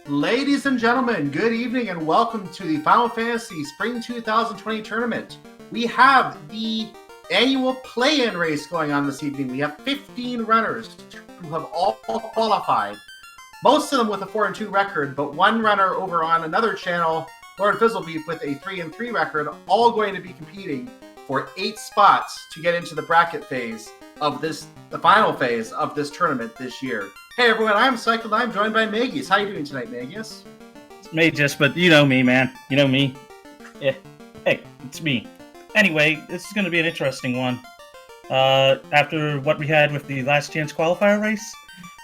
Ladies and gentlemen, good evening and welcome to the Final Fantasy Spring 2020 tournament. We have the annual play-in race going on this evening. We have 15 runners who have all qualified. Most of them with a 4-2 record, but one runner over on another channel, Lord Fizzlebeef, with a 3-3 record, all going to be competing for 8 spots to get into the bracket phase of the final phase of this tournament this year. Hey everyone, I'm Cycled. I'm joined by Magius. How are you doing tonight, Magius? It's Magius, but you know me, man. You know me. Yeah. Hey, it's me. Anyway, this is going to be an interesting one. After what we had with the last chance qualifier race,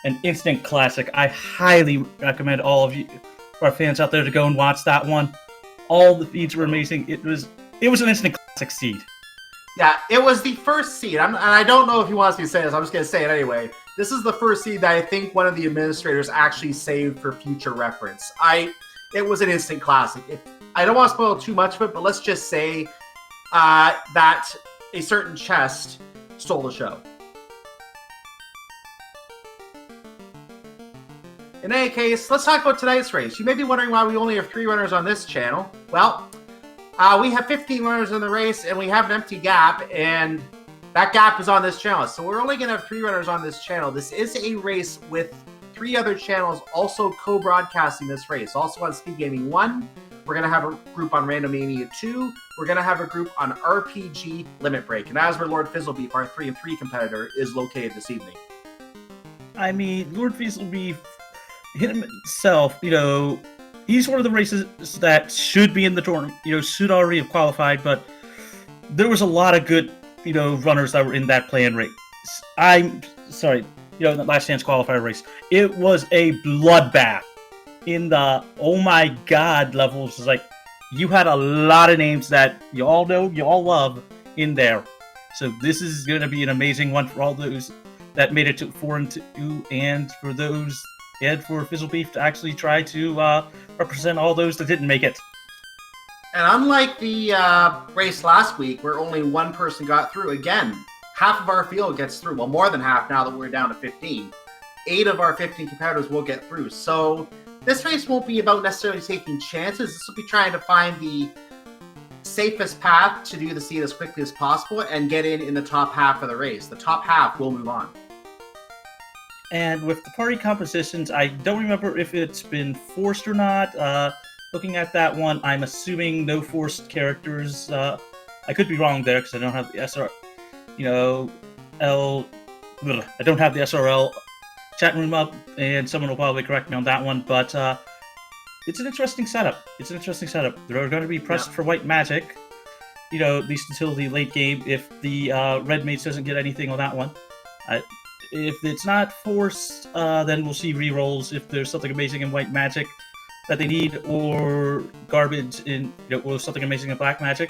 an instant classic. I highly recommend all of you, our fans out there, to go and watch that one. All the feeds were amazing. It was an instant classic seed. Yeah, it was the first seed. And I don't know if he wants me to say this. I'm just going to say it anyway. This is the first seed that I think one of the administrators actually saved for future reference. It was an instant classic. I don't want to spoil too much of it, but let's just say that a certain chest stole the show. In any case, let's talk about tonight's race. You may be wondering why we only have 3 runners on this channel. Well, we have 15 runners in the race, and we have an empty gap, and that gap is on this channel. So we're only going to have 3 runners on this channel. This is a race with 3 other channels also co-broadcasting this race. Also on Speed Gaming 1, we're going to have a group on Randomizer 2, we're going to have a group on RPG Limit Break, and that is where Lord Fizzlebeef, our 3-3 competitor, is located this evening. I mean, Lord Fizzlebeef hit himself, he's one of the races that should be in the tournament, should already have qualified, but there was a lot of good, runners that were in that play-in race. I'm sorry, the last chance qualifier race. It was a bloodbath in the oh my god levels. Like, you had a lot of names that you all know, you all love in there. So this is going to be an amazing one for all those that made it to 4-2, and for those, and for Fizzlebeef to actually try to represent all those that didn't make it. And unlike the race last week, where only one person got through, again, half of our field gets through. Well, more than half now that we're down to 15. 8 of our 15 competitors will get through. So this race won't be about necessarily taking chances. This will be trying to find the safest path to do the seed as quickly as possible and get in the top half of the race. The top half will move on. And with the party compositions, I don't remember if it's been forced or not. Looking at that one, I'm assuming no forced characters. I could be wrong there because I don't have the SR, I don't have the SRL chat room up, and someone will probably correct me on that one. But it's an interesting setup. They're going to be pressed for white magic, at least until the late game. If the red mage doesn't get anything on that one, if it's not forced, then we'll see rerolls if there's something amazing in white magic that they need, or garbage in, or something amazing in black magic.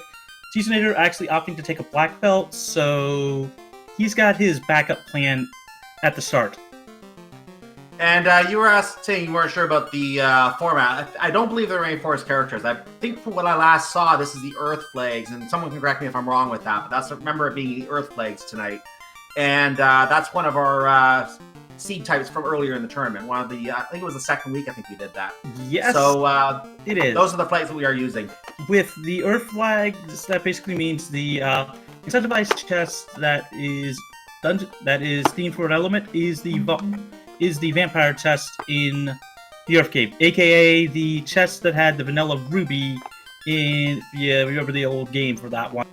Seasonator actually opting to take a black belt, so he's got his backup plan at the start. And you were saying you weren't sure about the format. I don't believe there are any forced characters. I think from what I last saw, this is the Earth Flags, and someone can correct me if I'm wrong with that, but I remember it being the Earth Flags tonight. And that's one of our seed types from earlier in the tournament. One of the, I think it was the second week, I think we did that. Yes, so it is. Those are the flags that we are using. With the Earth Flags, that basically means the incentivized chest that is themed for an element is the vampire chest in the Earth Cave, aka the chest that had the vanilla ruby in, remember the old game for that one.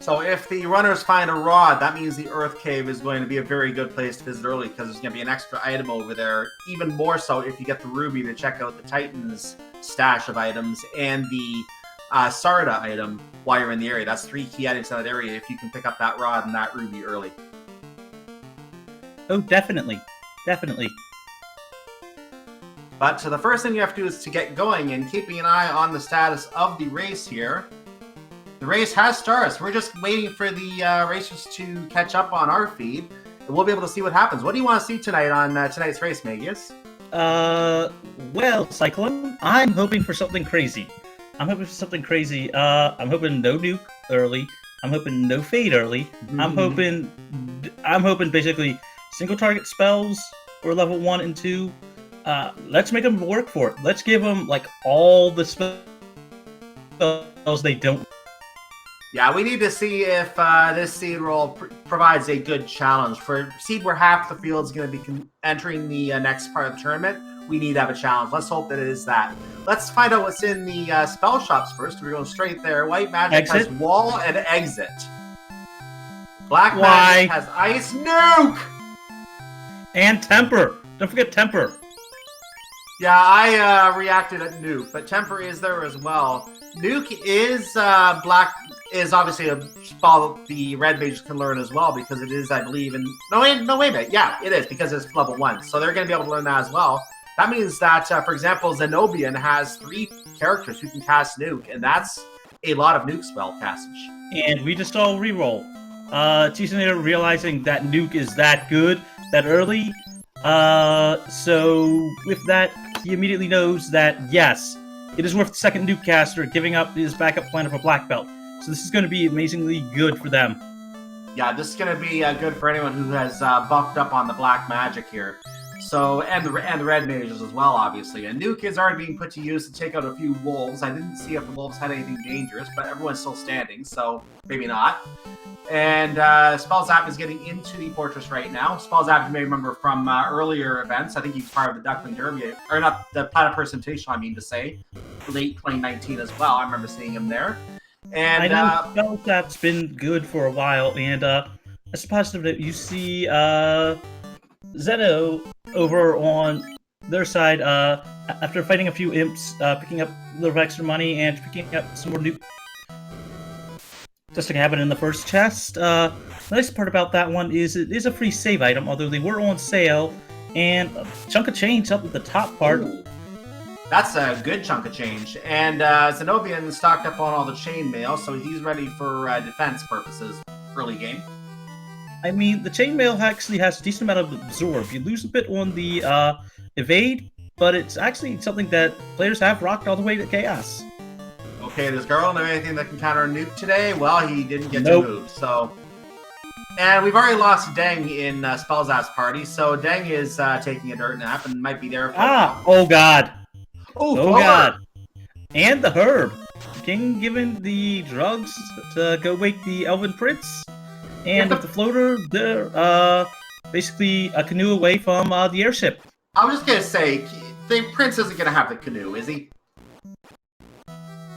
So if the runners find a rod, that means the Earth Cave is going to be a very good place to visit early, because there's going to be an extra item over there. Even more so if you get the ruby to check out the Titan's stash of items and the Sarda item while you're in the area. That's 3 key items in that area if you can pick up that rod and that ruby early. Oh, definitely. But so the first thing you have to do is to get going, and keeping an eye on the status of the race here. The race has started, so we're just waiting for the racers to catch up on our feed, and we'll be able to see what happens. What do you want to see tonight on tonight's race, Magius? Well, Cyclone, I'm hoping for something crazy. I'm hoping no nuke early. I'm hoping no fade early. I'm hoping basically single target spells for level 1 and 2. let's make them work for it. Let's give them like all the spells they don't. Yeah, we need to see if this seed roll provides a good challenge. For seed where half the field is going to be entering the next part of the tournament, we need to have a challenge. Let's hope that it is that. Let's find out what's in the spell shops first. We're going straight there. White magic has wall and exit. Black magic has ice nuke! And temper. Don't forget temper. Yeah, I reacted at nuke, but temper is there as well. Nuke is is obviously a spell the red mages can learn as well, because it is, I believe, in wait a minute. Yeah, it is, because it's level 1. So they're going to be able to learn that as well. That means that, for example, Zenobian has 3 characters who can cast nuke, and that's a lot of nuke spell passage. And we just saw a reroll. Cheesenator realizing that nuke is that good, that early. So with that, he immediately knows that, yes, it is worth the second nuke caster giving up his backup plan of a black belt. So this is going to be amazingly good for them. Yeah, this is going to be good for anyone who has buffed up on the black magic here. So, and the red mages as well, obviously. And nuke is already being put to use to take out a few wolves. I didn't see if the wolves had anything dangerous, but everyone's still standing, so maybe not. And Spellzap is getting into the fortress right now. Spellzap, you may remember from earlier events. I think he's part of the Duckling Derby, or not the Planet Presentation, I mean to say, late 2019 as well. I remember seeing him there. And I know Spellzap's been good for a while, and it's a positive that you see Zeno over on their side, after fighting a few imps, picking up a little extra money and picking up some more nuke. Just like happened in the first chest. The nice part about that one is it is a free save item, although they were on sale, and a chunk of change up at the top part. Ooh, that's a good chunk of change. And Zenobian stocked up on all the chainmail, so he's ready for defense purposes early game. I mean, the chainmail actually has a decent amount of absorb. You lose a bit on the evade, but it's actually something that players have rocked all the way to chaos. Okay, does Garland have anything that can counter a nuke today? Well, he didn't get to move, so... And we've already lost Deng in Spellzap's party, so Deng is taking a dirt nap and might be there for... Oh god! Oh god! And the herb! King given the drugs to go wake the Elven Prince, and with the floater, they're basically a canoe away from the airship. I was just gonna say, the Prince isn't gonna have the canoe, is he?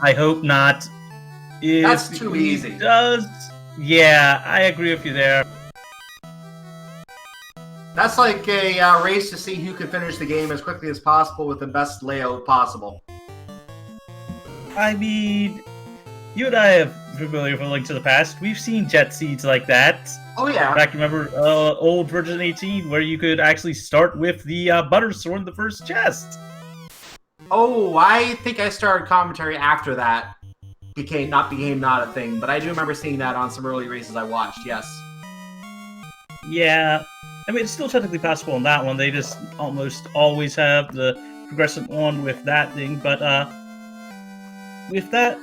I hope not. That's too easy. Does... Yeah, I agree with you there. That's like a race to see who can finish the game as quickly as possible with the best layout possible. I mean, you and I have familiar with Link to the Past. We've seen jet seeds like that. Oh yeah. In fact, remember old Version 18 where you could actually start with the butter sword in the first chest? Oh, I think I started commentary after that became not a thing, but I do remember seeing that on some early races I watched, yes. Yeah, I mean, it's still technically possible on that one. They just almost always have the progressive on with that thing, but with that,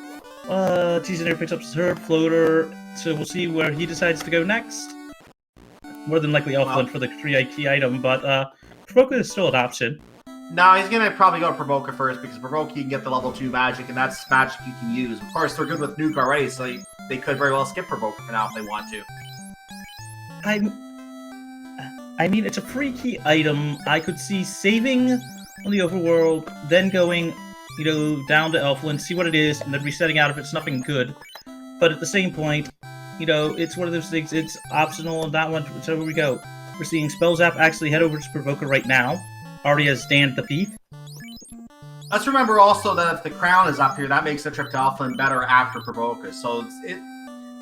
Cheesenator picks up his herb floater, so we'll see where he decides to go next. More than likely Elfland for the free key item, but Provoker is still an option. No, he's going to probably go Provoker first, because Provoker you can get the level 2 magic, and that's magic you can use. Of course, they're good with Nuke already, so they could very well skip Provoker for now if they want to. I mean, it's a free key item. I could see saving on the overworld, then going, you know, down to Elfland, see what it is, and then resetting out if it's nothing good. But at the same point, you know, it's one of those things, it's optional on that one, so here we go. We're seeing Spellzap actually head over to Provoker right now. Already has Dan the Thief. Let's remember also that if the crown is up here, that makes the trip to Elfland better after Provoker. So it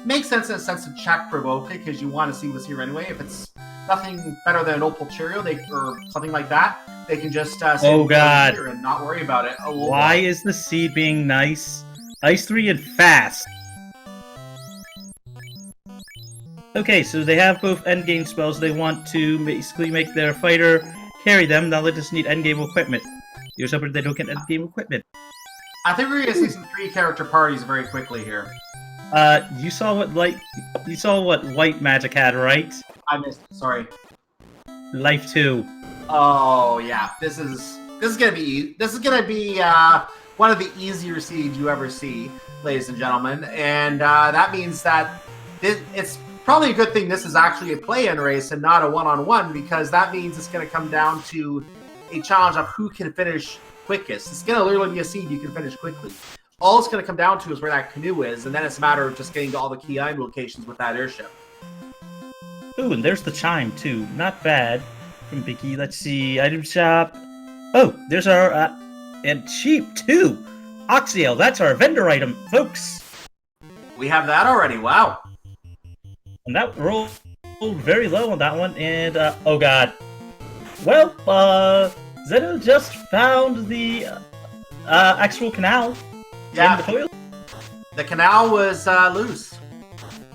makes sense in a sense to check Provoker, because you want to see what's here anyway. If it's nothing better than an Opal Cheerio or something like that, they can just oh god, here and not worry about it. Oh, why is the seed being nice? Ice 3 and fast. Okay, so they have both endgame spells. They want to basically make their fighter carry them. Now they just need endgame equipment. You're hoping they don't get endgame equipment. I think we're gonna see some 3-character parties very quickly here. You saw what white magic had, right? I missed it, sorry. Life 2. Oh yeah, this is gonna be one of the easier seeds you ever see, ladies and gentlemen, and that means that it's probably a good thing this is actually a play-in race and not a one-on-one, because that means it's going to come down to a challenge of who can finish quickest. It's going to literally be a seed you can finish quickly. All it's going to come down to is where that canoe is, and then it's a matter of just getting to all the key item locations with that airship. Ooh, and there's the chime, too. Not bad from Biggie. Let's see. Item shop. Oh, there's our... and cheap, too. Oxiel, that's our vendor item, folks. We have that already. Wow. And that rolled very low on that one. And, oh god. Well, Zeno just found the actual canal. Yeah. In the toilet. The canal was loose,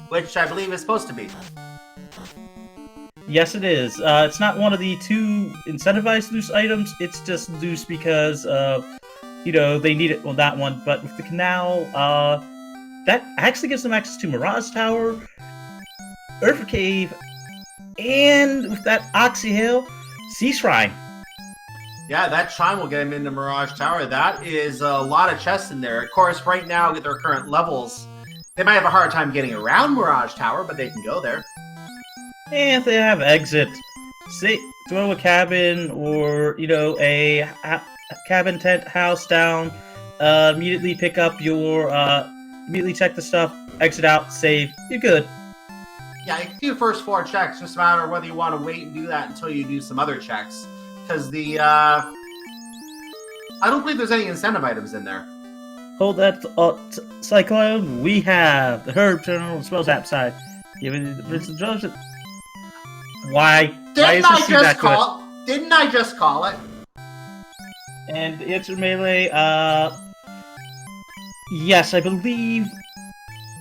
which I believe is supposed to be. Yes, it is. It's not one of the 2 incentivized loose items. It's just loose because, they need it on that one. But with the canal, that actually gives them access to Mirage Tower, Earth Cave, and with that Oxy Hill, Sea Shrine. Yeah, that chime will get him into Mirage Tower. That is a lot of chests in there. Of course, right now, at their current levels, they might have a hard time getting around Mirage Tower, but they can go there. And if they have exit, say, throw a cabin or, a cabin tent house down, immediately pick up your, immediately check the stuff, exit out, save, you're good. Yeah, you can do the first 4 checks, just a matter of whether you want to wait and do that until you do some other checks. Because I don't believe there's any incentive items in there. Hold that Cyclone, we have the Herb Journal and Spells app side. Given the Prince of Joseph. Why? Didn't I just call it? And the answer melee, yes, I believe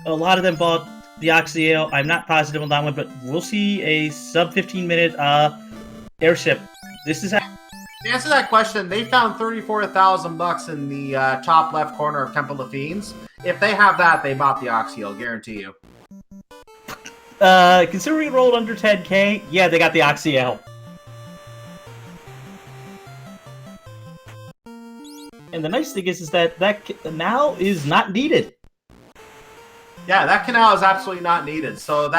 a lot of them bought the Oxiale. I'm not positive on that one, but we'll see a sub 15-minute airship. This is to answer that question. They found $34,000 in the top left corner of Temple of Fiends. If they have that, they bought the Oxiale, guarantee you. Considering it rolled under 10k, yeah, they got the Oxiale. And the nice thing is that now is not needed. Yeah, that canal is absolutely not needed. So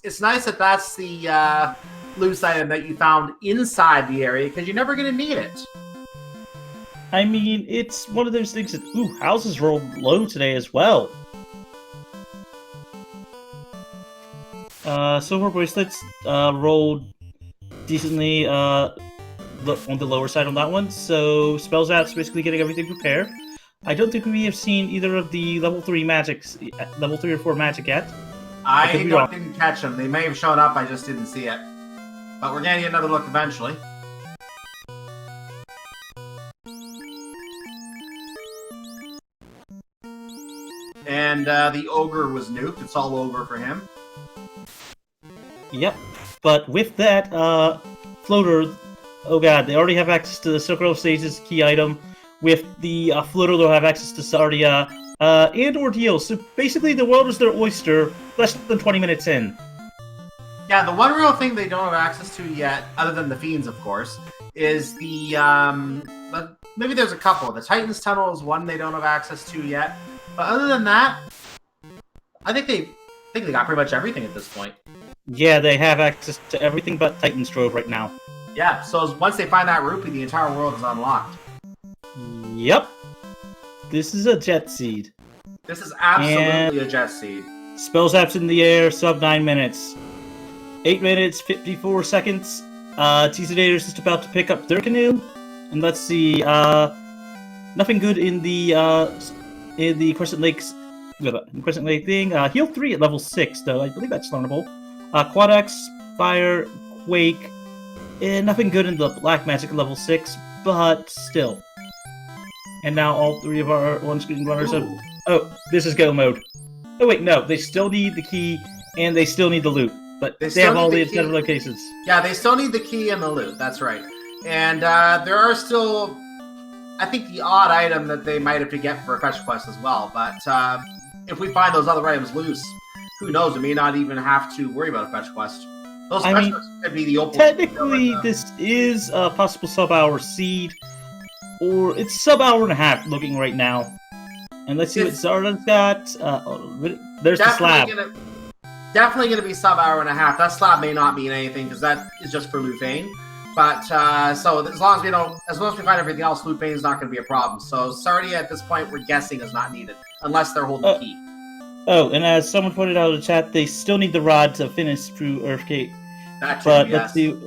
it's nice that that's the loose item that you found inside the area, because you're never going to need it. I mean, it's one of those things that, houses rolled low today as well. Silver bracelets rolled decently on the lower side on that one, so Spells App's basically getting everything prepared. I don't think we have seen either of the level 3 or 4 magic yet. I didn't catch them. They may have shown up, I just didn't see it. But we're getting another look eventually. And the ogre was nuked. It's all over for him. Yep. But with that, floater, oh god, they already have access to the Silk Road Stage's key item. With the floater, they'll have access to Sardia and Ordeal. So basically, the world is their oyster, less than 20 minutes in. Yeah, the one real thing they don't have access to yet, other than the Fiends, of course, is the maybe there's a couple. The Titan's Tunnel is one they don't have access to yet. But other than that, I think they got pretty much everything at this point. Yeah, they have access to everything but Titan's Trove right now. Yeah, so once they find that rupee, the entire world is unlocked. Yep. This is a jet seed. This is absolutely a jet seed. Spells apps in the air, sub 9 minutes. 8 minutes, 54 seconds. Teasedators just about to pick up their canoe. And let's see, nothing good in the Crescent Lakes, Crescent Lake thing. Heal 3 at level 6, though. I believe that's learnable. Quad X, Fire, Quake, and nothing good in the Black Magic at level 6, but still. And now all 3 of our on-screen runners have... Oh, this is go mode. Oh wait, no, they still need the key, and they still need the loot. But they have all the incentive locations. Yeah, they still need the key and the loot, that's right. And there are still, I think, the odd item that they might have to get for a fetch quest as well. But if we find those other items loose, who knows, we may not even have to worry about a fetch quest. Those I mean, specialists could be the opal. technically, this is a possible sub-hour seed, or it's sub-hour and a half looking right now. And let's see what Zarda's got. There's the slab. Definitely going to be sub-hour and a half. That slab may not mean anything because that is just for Lufane. But so as long as we find everything else, Lufane is not going to be a problem. So Sardia at this point, we're guessing is not needed unless they're holding the key. Oh, and as someone pointed out in the chat, they still need the rod to finish through Earthgate. That too, but yes. Let's see.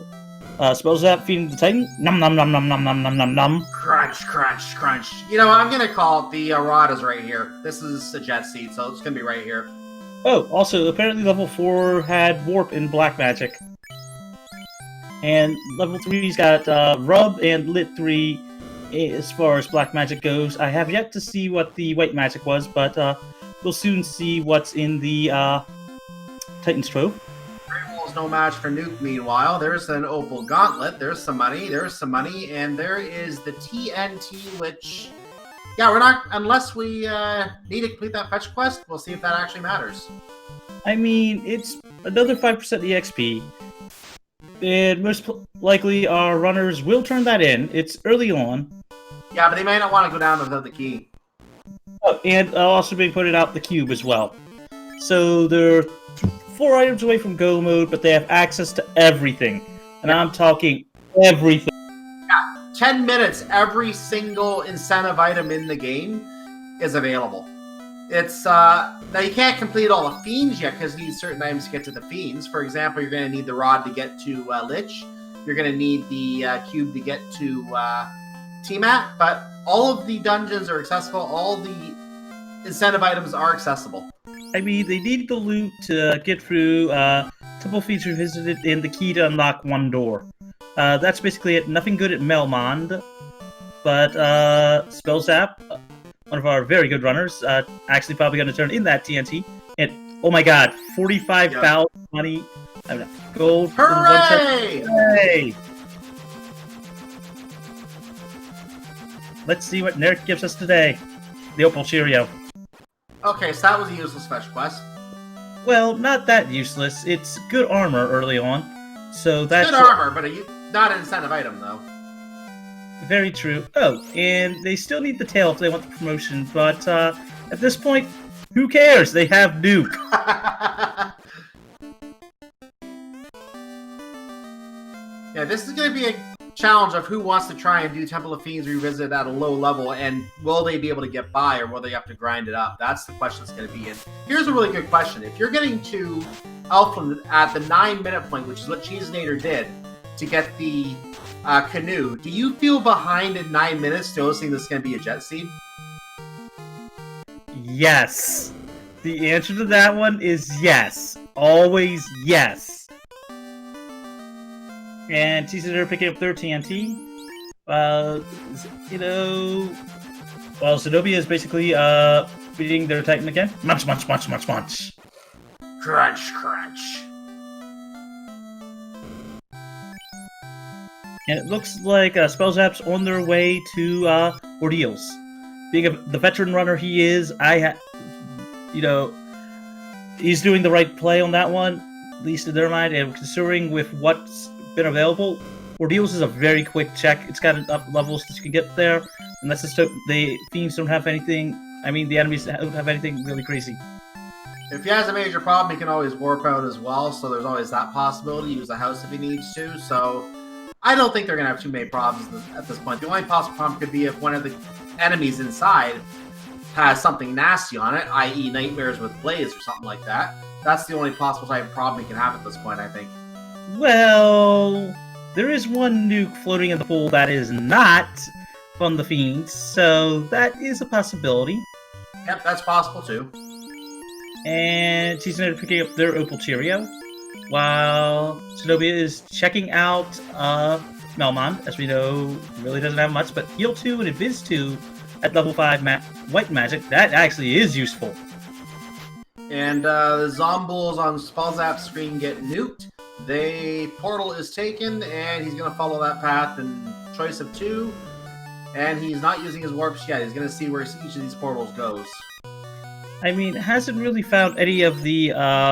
Spells that feeding the Titan. Nom nom nom nom nom nom nom nom nom. Crunch, crunch, crunch. You know, I'm gonna call it. The rod is right here. This is a jet seed, so it's gonna be right here. Oh, also apparently level 4 had warp in black magic, and level 3's got rub and lit 3 as far as black magic goes. I have yet to see what the white magic was, but we'll soon see what's in the Titan's Trove. No match for Nuke. Meanwhile, there's an opal gauntlet. There's some money. And there is the TNT, which, yeah, we're not unless we need to complete that fetch quest. We'll see if that actually matters. I mean, it's another 5% EXP, and most likely our runners will turn that in. It's early on. Yeah, but they may not want to go down without the key. Oh, and also being pointed out the cube as well. So they're 4 items away from go mode, but they have access to everything. And I'm talking everything. Yeah, 10 minutes, every single incentive item in the game is available. It's, now you can't complete all the fiends yet, because you need certain items to get to the fiends. For example, you're going to need the rod to get to Lich. You're going to need the cube to get to Tiamat, but all of the dungeons are accessible, all the incentive items are accessible. I mean, they need the loot to get through Temple Feature Visited and the key to unlock one door. That's basically it. Nothing good at Melmond, but Spellzap, one of our very good runners, actually probably going to turn in that TNT. And oh my god, 45,000 money, gold. Hooray! Hooray! Let's see what Nerk gives us today. The Opal Cheerio. Okay, so that was a useless fetch quest. Well, not that useless. It's good armor early on, so that's... Good armor, but not an incentive item, though. Very true. Oh, and they still need the tail if they want the promotion, but at this point, who cares? They have Nuke. Yeah, this is going to be a challenge of who wants to try and do Temple of Fiends Revisit at a low level, and will they be able to get by, or will they have to grind it up? That's the question that's going to be in. Here's a really good question. If you're getting to Elfland at the 9-minute point, which is what Cheesenator did to get the canoe, do you feel behind in 9 minutes noticing this is going to be a jet seed? Yes. The answer to that one is yes. Always yes. And Cheesenator picking up their TNT. You know... Well, Zenobia is basically beating their Titan again. Munch, munch, munch, munch, munch. Crunch, crunch. And it looks like Spellzap's on their way to Ordeals. Being the veteran runner he is, he's doing the right play on that one, at least in their mind, and considering with what's been available, Ordeals is a very quick check. It's got enough levels that you can get there, and that's just the Fiends don't have anything. I mean, the enemies don't have anything really crazy. If he has a major problem, he can always warp out as well, so there's always that possibility. Use the house if he needs to, so I don't think they're going to have too many problems at this point. The only possible problem could be if one of the enemies inside has something nasty on it, i.e. nightmares with Blaze or something like that. That's the only possible type of problem he can have at this point, I think. Well, there is one nuke floating in the pool that is not from the Fiends, so that is a possibility. Yep, that's possible too. And she's going to picking up their Opal Cheerio, while Zenobia is checking out Melmond, as we know, really doesn't have much, but Heal 2 and Invis 2 at level 5 White Magic, that actually is useful. And the Zombuls on Spellzap's screen get nuked. The portal is taken, and he's going to follow that path in choice of 2. And he's not using his warps yet. He's going to see where each of these portals goes. I mean, hasn't really found any of the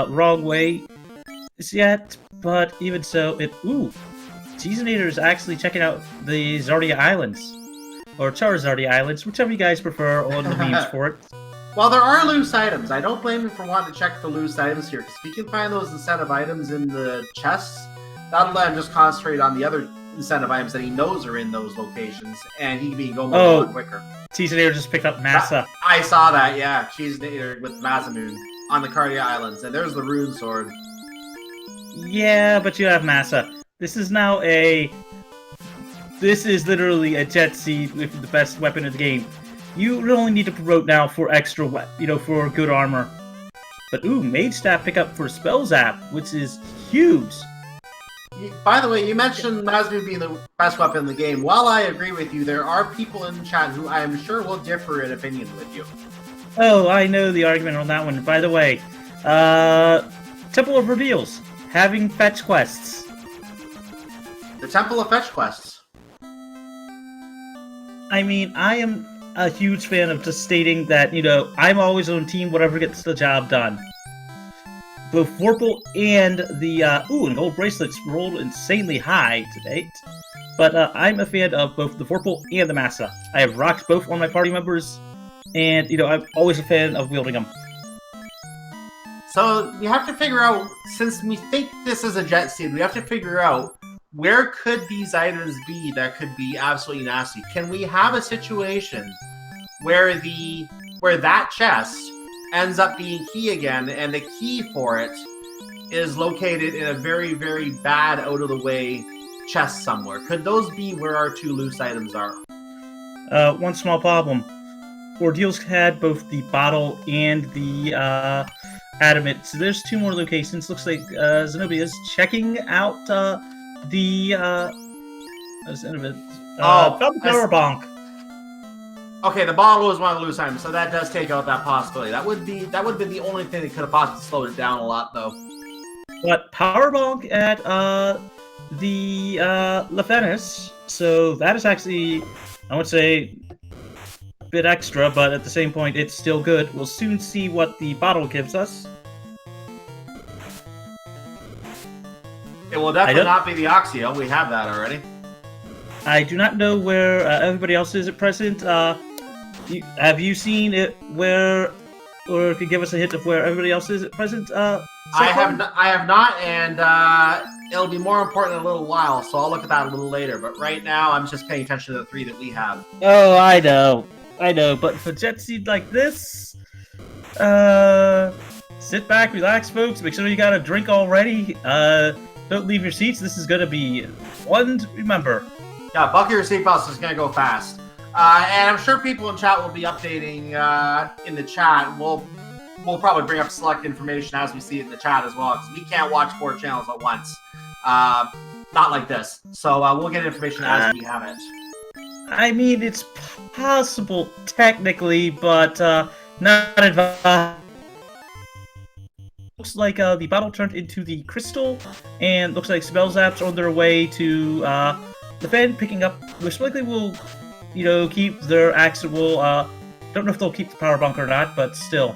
wrong way yet, but even so, Seasonator is actually checking out the Zardia Islands. Or Charizardia Islands, whichever you guys prefer on the memes for it. Well, there are loose items. I don't blame him for wanting to check the loose items here, because if he can find those incentive items in the chests, that'll let him just concentrate on the other incentive items that he knows are in those locations, and he can go more a lot quicker. Seasonator just picked up Massa. I saw that, yeah. Seasonator with Mazamoon on the Cardia Islands, and there's the Rune Sword. Yeah, but you have Massa. This is now This is literally a Jet Seed with the best weapon in the game. You only need to promote now for extra, for good armor. But Mage Staff pick up for Spell Zap, which is huge. By the way, you mentioned Mazamoon being the best weapon in the game. While I agree with you, there are people in the chat who I am sure will differ in opinion with you. Oh, I know the argument on that one. By the way, Temple of Reveals, having fetch quests. The Temple of Fetch quests. I mean, I am a huge fan of just stating that, I'm always on team whatever gets the job done. Both Vorpal and the, and gold bracelets rolled insanely high to date. But I'm a fan of both the Vorpal and the Massa. I have rocked both on my party members, and, I'm always a fan of wielding them. So, we have to figure out, since we think this is a Jet Seed, we have to figure out where could these items be that could be absolutely nasty? Can we have a situation where that chest ends up being key again, and the key for it is located in a very, very bad, out-of-the-way chest somewhere? Could those be where our two loose items are? One small problem. Ordeals had both the bottle and the adamant, so there's two more locations. Looks like Zenobia is checking out the Power Bonk. Okay, the bottle is one of the loose items, so that does take out that possibility. That would be the only thing that could have possibly slowed it down a lot, though. But Power Bonk at the Lefenis, so that is actually, I would say, a bit extra, but at the same point, it's still good. We'll soon see what the bottle gives us. It will definitely not be the Oxio. We have that already. I do not know where everybody else is at present. Have you seen it where, or could give us a hint of where everybody else is at present? I have not, and it'll be more important in a little while, so I'll look at that a little later. But right now, I'm just paying attention to the three that we have. Oh, I know. But for Jet Seed like this, sit back, relax, folks. Make sure you got a drink already. Don't leave your seats. This is going to be one to remember. Yeah, buckle your seatbelts. It's going to go fast. And I'm sure people in chat will be updating in the chat. We'll probably bring up select information as we see it in the chat as well, because we can't watch 4 channels at once. Not like this. So we'll get information as we have it. I mean, it's possible technically, but not advised. Looks like the bottle turned into the crystal, and looks like spell zaps are on their way to the fan picking up, which likely will, keep their actual. Don't know if they'll keep the power bunker or not, but still.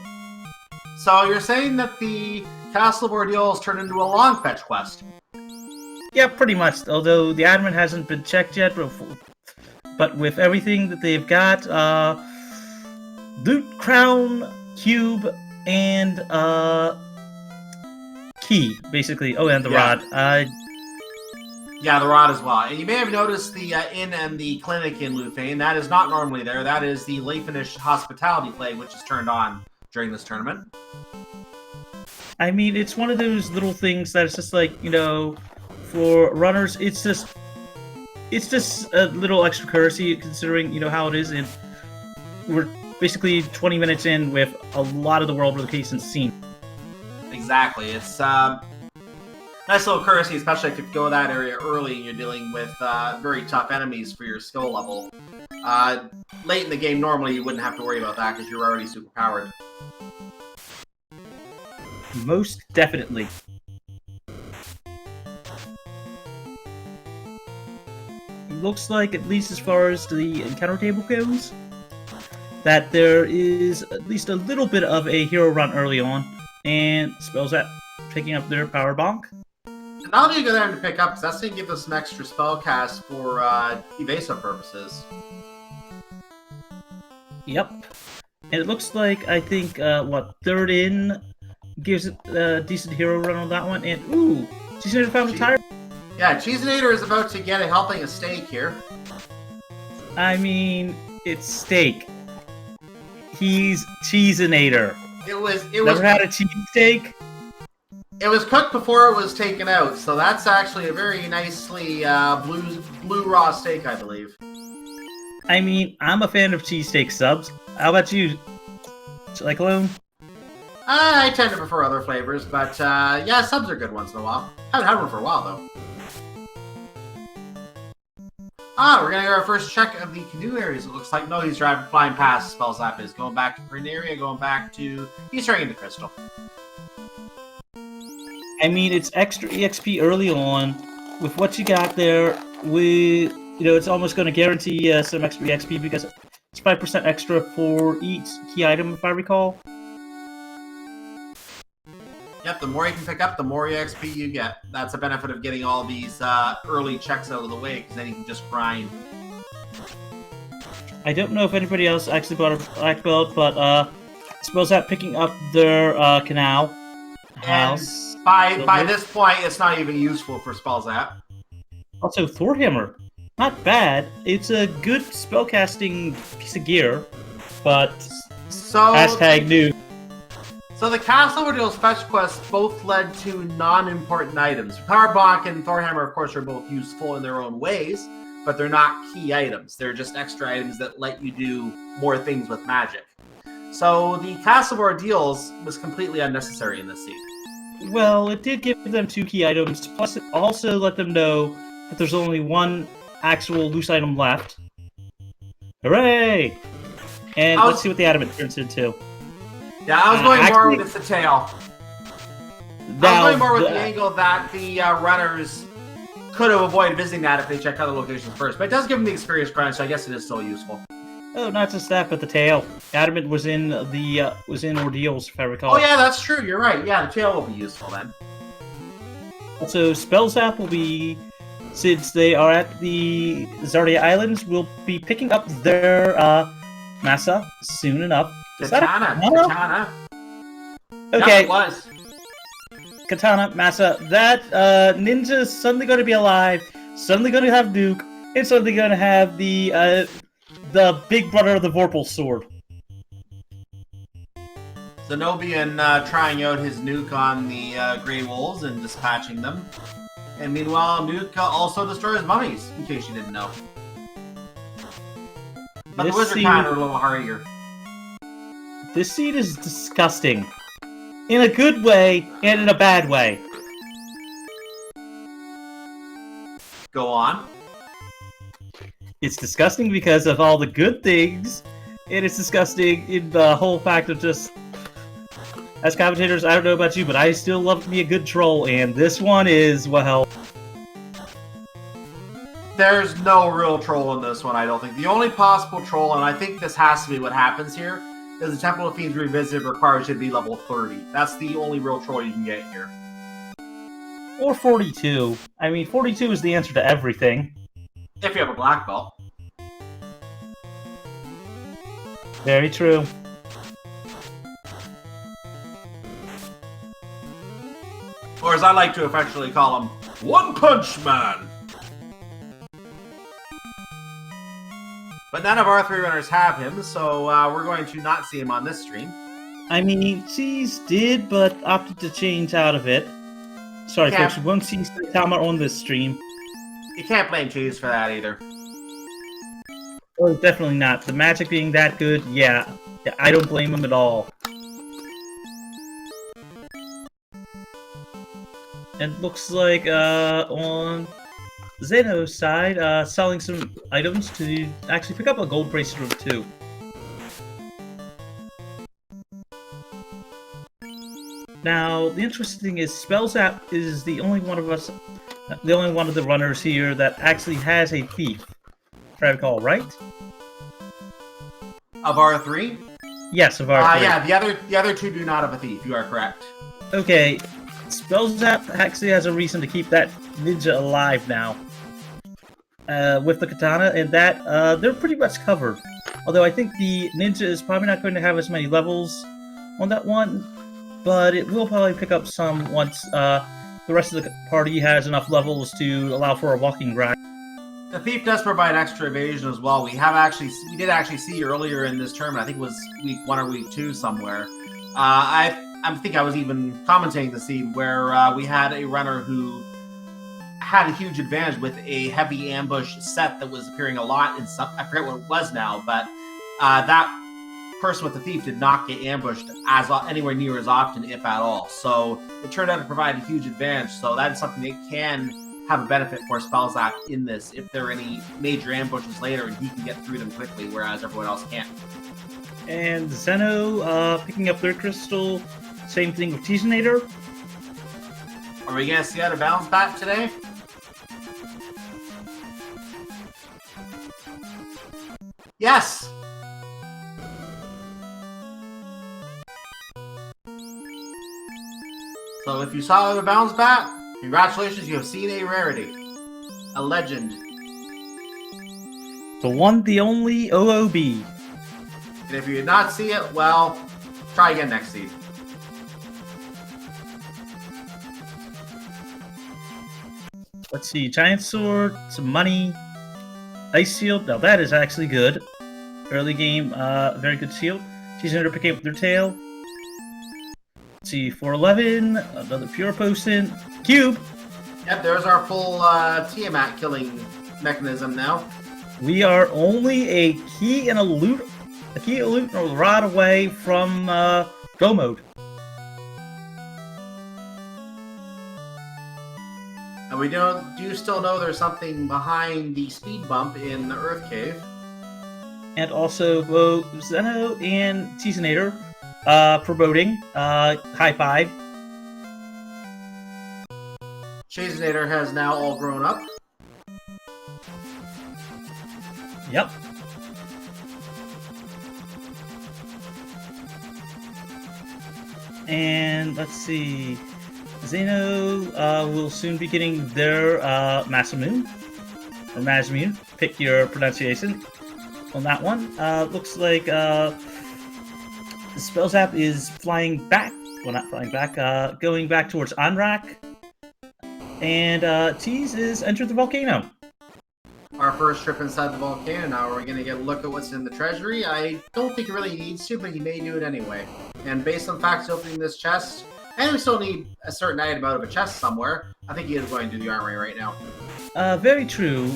So you're saying that the Castle of Ordeals turned into a long fetch quest? Yeah, pretty much. Although the admin hasn't been checked yet, but with everything that they've got, loot, crown, cube, and key, basically. Oh, and the rod. Yeah, the rod as well. And you may have noticed the inn and the clinic in Lufane. That is not normally there. That is the Leifenish hospitality flag, which is turned on during this tournament. I mean, it's one of those little things that it's just like, for runners, it's just a little extra courtesy considering, how it is. And we're basically 20 minutes in with a lot of the world locations seen. Exactly. It's nice little courtesy, especially if you go that area early and you're dealing with very tough enemies for your skill level. Late in the game, normally you wouldn't have to worry about that because you're already super powered. Most definitely. Looks like, at least as far as the encounter table goes, that there is at least a little bit of a hero run early on, and spells that picking up their power bonk. And I'll need to go there to pick up, because that's going to give us some extra spell cast for evasive purposes. Yep. And it looks like, I think, third in gives it a decent hero run on that one. And, ooh, she's going to found a tire. Yeah, Cheesinator is about to get a helping of steak here. I mean, it's steak. He's Cheesinator. It was Never had a cheesesteak? It was cooked before it was taken out, so that's actually a very nicely blue raw steak, I believe. I mean, I'm a fan of cheesesteak subs. How about you? Like alone? I tend to prefer other flavors, but yeah, subs are good once in a while. Haven't had one for a while, though. We're gonna get our first check of the canoe areas. It looks like no, he's driving, flying past. Spells up is going back to Green area, going back to. He's turning into Crystal. I mean, it's extra EXP early on. With what you got there, it's almost going to guarantee some extra EXP because it's 5% extra for each key item, if I recall. Yep, the more you can pick up, the more EXP you get. That's a benefit of getting all these early checks out of the way, because then you can just grind. I don't know if anybody else actually bought a black belt, but I suppose that picking up their canal house. And by this point, it's not even useful for spell zap. Also, Thorhammer. Not bad. It's a good spellcasting piece of gear, but hashtag new. So the Castle Ordeal's fetch quests both led to non-important items. Powerbonk and Thorhammer, of course, are both useful in their own ways, but they're not key items. They're just extra items that let you do more things with magic. So the Castle Ordeals was completely unnecessary in this scene. Well, it did give them 2 key items, plus it also let them know that there's only one actual loose item left. Hooray! And let's see what the adamant turns into. Yeah, I was going more with the tail. I was going more with the angle that the runners could have avoided visiting that if they checked other locations first. But it does give them the experience crunch, so I guess it is still useful. Oh, not just that, but the tail. Adamant was in Ordeals, if I recall. Oh yeah, that's true. You're right. Yeah, the tail will be useful then. Also, Spell Zap will be, since they are at the Zardia Islands, will be picking up their Massa soon enough. Katana. Okay. Yeah, it was. Katana, Massa. That ninja's suddenly going to be alive. Suddenly going to have Duke. And suddenly going to have the big brother of the Vorpal sword. Zenobian trying out his nuke on the Grey Wolves and dispatching them. And meanwhile, Nuke also destroys mummies, in case you didn't know. But the Wizard kind are a little hardier. This scene is disgusting. In a good way, and in a bad way. Go on. It's disgusting because of all the good things, and it's disgusting in the whole fact of just... As commentators, I don't know about you, but I still love me a good troll, and this one is, well... There's no real troll in this one, I don't think. The only possible troll, and I think this has to be what happens here, is the Temple of Fiends Revisited requires you to be level 30. That's the only real troll you can get here. Or 42. I mean, 42 is the answer to everything. If you have a black belt. Very true. Or as I like to affectionately call him, One Punch Man! But none of our 3 runners have him, so we're going to not see him on this stream. I mean, Cheese did, but opted to change out of it. Sorry, folks, we won't see Saitama on this stream. You can't blame Cheese for that either. Oh, definitely not. The magic being that good, yeah, I don't blame him at all. It looks like on Zeno's side, selling some items to actually pick up a gold bracelet or 2. Now, the interesting thing is, Spellzap is the only one of the runners here that actually has a thief, if I recall, right? Of our 3? Yes, of our 3. Yeah, the other 2 do not have a thief. You are correct. Okay, Spellzap actually has a reason to keep that ninja alive now. With the katana, and that they're pretty much covered. Although I think the ninja is probably not going to have as many levels on that one, but it will probably pick up some once the rest of the party has enough levels to allow for a walking ride. The thief does provide extra evasion as well. We did actually see earlier in this tournament, I think it was week 1 or week 2 somewhere. I think I was even commentating the scene where we had a runner who had a huge advantage with a heavy ambush set that was appearing a lot in some, I forget what it was now, but that person with the thief did not get ambushed as anywhere near as often, if at all. So it turned out to provide a huge advantage. So that is something that can have a benefit for Spellzap in this if there are any major ambushes later and he can get through them quickly, whereas everyone else can't. And Zeno picking up their crystal, same thing with Teasinator. Are we going to see out of balance bat today? Yes! So if you saw the bounce bat, congratulations, you have seen a rarity. A legend. The one, the only OOB. And if you did not see it, well, try again next seed. Let's see, Giant Sword, some money, Ice Shield. Now that is actually good. Early game, very good shield. Teasinator picking up their tail. Let's see, 411, another Pure Potion, Cube. Yep, there's our full Tiamat killing mechanism now. We are only a key and a loot and a rod away from go mode. And we do still know there's something behind the speed bump in the Earth Cave. And also both Zeno and Teasinator promoting high five. Teasinator has now all grown up. Yep. And let's see. Zeno will soon be getting their Masamune. Or Masamune. Pick your pronunciation on that one. Looks like Spellzap is flying back. Well, not flying back. Going back towards Anrak. And Tease is entered the volcano. Our first trip inside the volcano. Now we're going to get a look at what's in the treasury. I don't think he really needs to, but he may do it anyway. And based on the fact he's opening this chest, and we still need a certain item out of a chest somewhere, I think he is going to do the armory right now. Very true.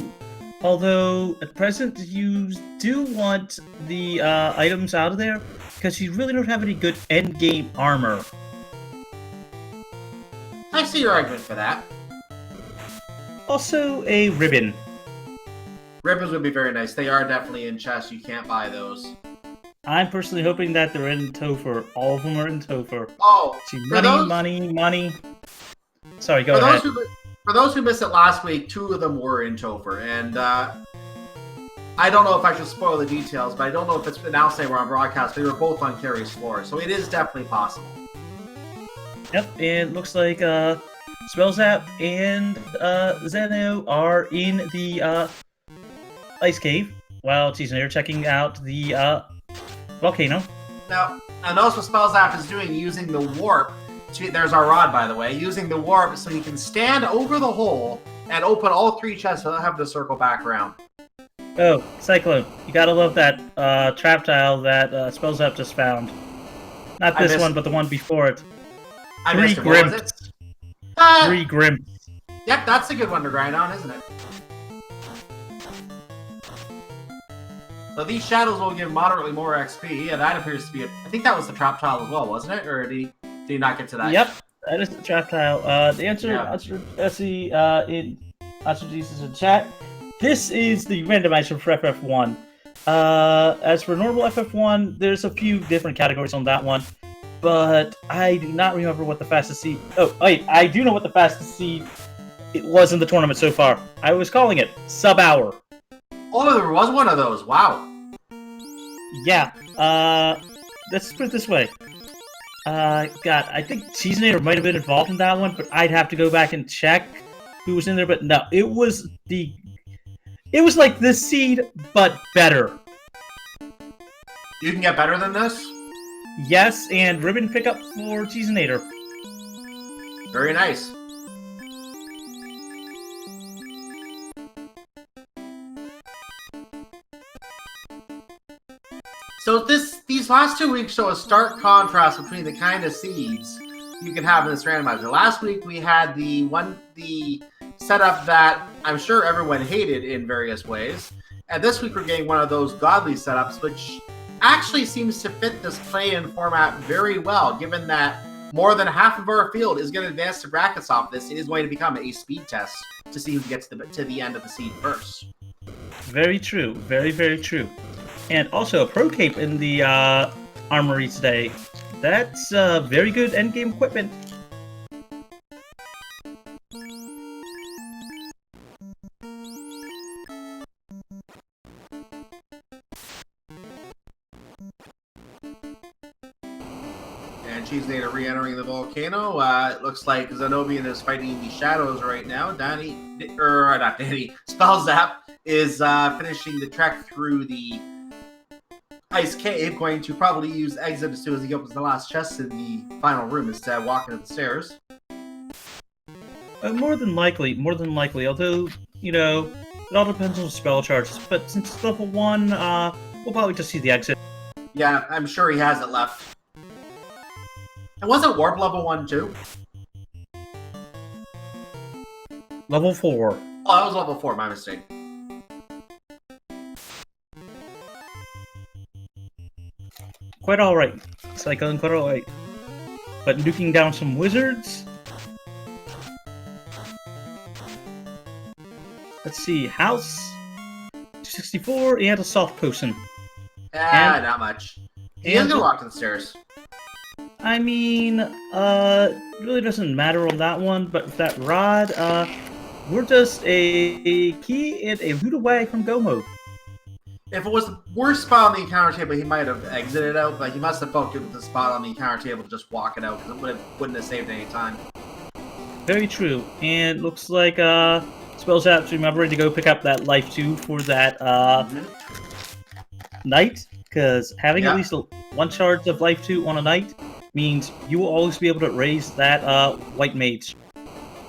Although, at present, you do want the items out of there, because you really don't have any good endgame armor. I see your argument for that. Also, a ribbon. Ribbons would be very nice. They are definitely in chests. You can't buy those. I'm personally hoping that they're in Topher. All of them are in Topher. Oh, see, money. Sorry, go ahead. For those who missed it last week, 2 of them were in Topher, and I don't know if I should spoil the details, but I don't know if it's announced anywhere on broadcast. They were both on Carrie's floor, so it is definitely possible. Yep, and it looks like Spellzap and Zeno are in the ice cave, while Teasinator checking out the volcano. Now, and notice what Spellzap is doing, using the warp. There's our rod, by the way. Using the warp so he can stand over the hole and open all 3 chests without having to circle back around. Oh, Cyclone. You gotta love that trap tile that Spellzap just found. Not this one, but the one before it. 3 Grimps. 3 Grimps. Yep, that's a good one to grind on, isn't it? So these shadows will give moderately more XP, and that appears to be I think that was the trap tile as well, wasn't it? Or did he not get to that? Yep, that is the trap tile. The answer, Essie, in Answer Jesus in chat. This is the randomizer for FF1. As for normal FF1, there's a few different categories on that one, but I do not remember what the fastest seed... Oh, wait, I do know what the fastest seed it was in the tournament so far. I was calling it sub-hour. Oh, there was one of those. Wow. Yeah. Let's put it this way. God, I think Seasonator might have been involved in that one, but I'd have to go back and check who was in there. But no, it was like the seed, but better. You can get better than this? Yes, and ribbon pickup for Seasonator. Very nice. So these last 2 weeks show a stark contrast between the kind of seeds you can have in this randomizer. Last week we had the setup that I'm sure everyone hated in various ways, and this week we're getting one of those godly setups, which actually seems to fit this play-in format very well, given that more than half of our field is going to advance to brackets off this. It is going to become a speed test to see who gets to the end of the seed first. Very true. Very, very true. And also a pro cape in the armory today. That's very good endgame equipment. And Cheesenator re-entering the volcano. It looks like Zenobian is fighting the shadows right now. Spellzap is finishing the trek through the ice cave, going to probably use exit as soon as he opens the last chest in the final room instead of walking up the stairs. More than likely. Although, it all depends on spell charges. But since it's level 1, we'll probably just see the exit. Yeah, I'm sure he has it left. And wasn't Warp level 1 too? Level 4. Oh, that was level 4, my mistake. Quite alright. Cycling quite alright. But nuking down some wizards. Let's see. House 264 and a soft potion. Not much. He is gonna walk to the stairs. I mean, really doesn't matter on that one, but with that rod, we're just a key and a loot away from go mode. If it was the worst spot on the encounter table, he might have exited out, but he must have felt good with the spot on the encounter table to just walk it out, because it wouldn't have saved any time. Very true. And looks like Spellzap's remembering to go pick up that life 2 for that knight, because having at least one charge of life 2 on a knight means you will always be able to raise that white mage.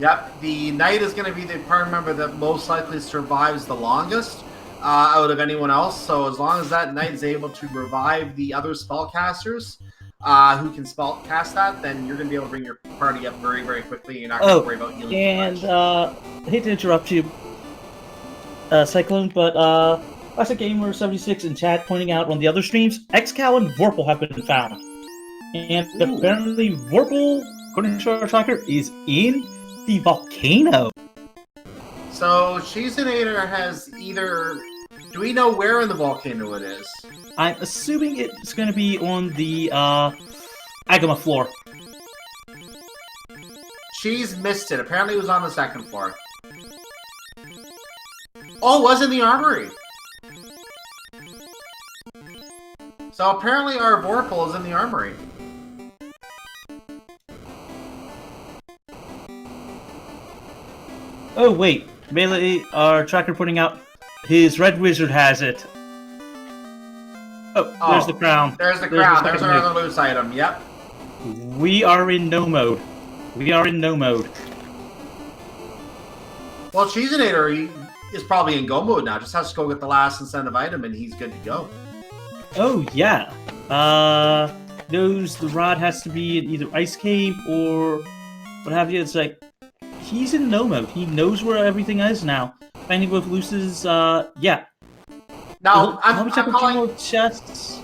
Yep, the knight is going to be the party member that most likely survives the longest out of anyone else. So as long as that knight is able to revive the other spellcasters who can spellcast that, then you're going to be able to bring your party up very, very quickly. You're not going to worry about healing. And I hate to interrupt you, Cyclone, but Classic Gamer 76 in chat pointing out on the other streams, Excal and Vorpal have been found. And apparently Vorpal, according to our tracker, is in the volcano. So Cheesenator has either... Do we know where in the volcano it is? I'm assuming it's going to be on the Agama floor. Cheese missed it. Apparently it was on the second floor. Oh, it was in the armory. So apparently our Vorpal is in the armory. Oh, wait. Melee, our tracker putting out his red wizard has it. Oh, there's the crown. There's the crown. There's our other loose item. Yep. We are in no mode. Well, Cheesenator is probably in go mode now. Just has to go get the last incentive item and he's good to go. Oh, yeah. Knows the rod has to be in either Ice Cave or what have you. It's like, he's in no mode. He knows where everything is now. Finding both looses, yeah. Now, I'm calling chests.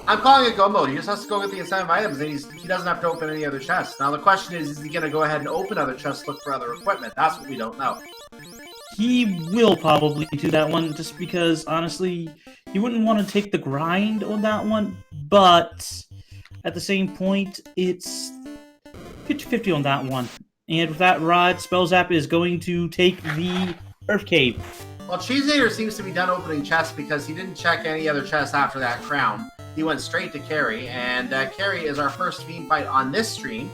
I'm calling it go mode. He just has to go get the incentive items, and he doesn't have to open any other chests. Now, the question is he going to go ahead and open other chests, look for other equipment? That's what we don't know. He will probably do that one, just because, honestly, you wouldn't want to take the grind on that one, but at the same point, it's 50-50 on that one. And with that rod, Spellzap is going to take the Earth Cave. Well, Cheesenator seems to be done opening chests because he didn't check any other chests after that crown. he went straight to Carrie, and Carrie is our first fiend fight on this stream.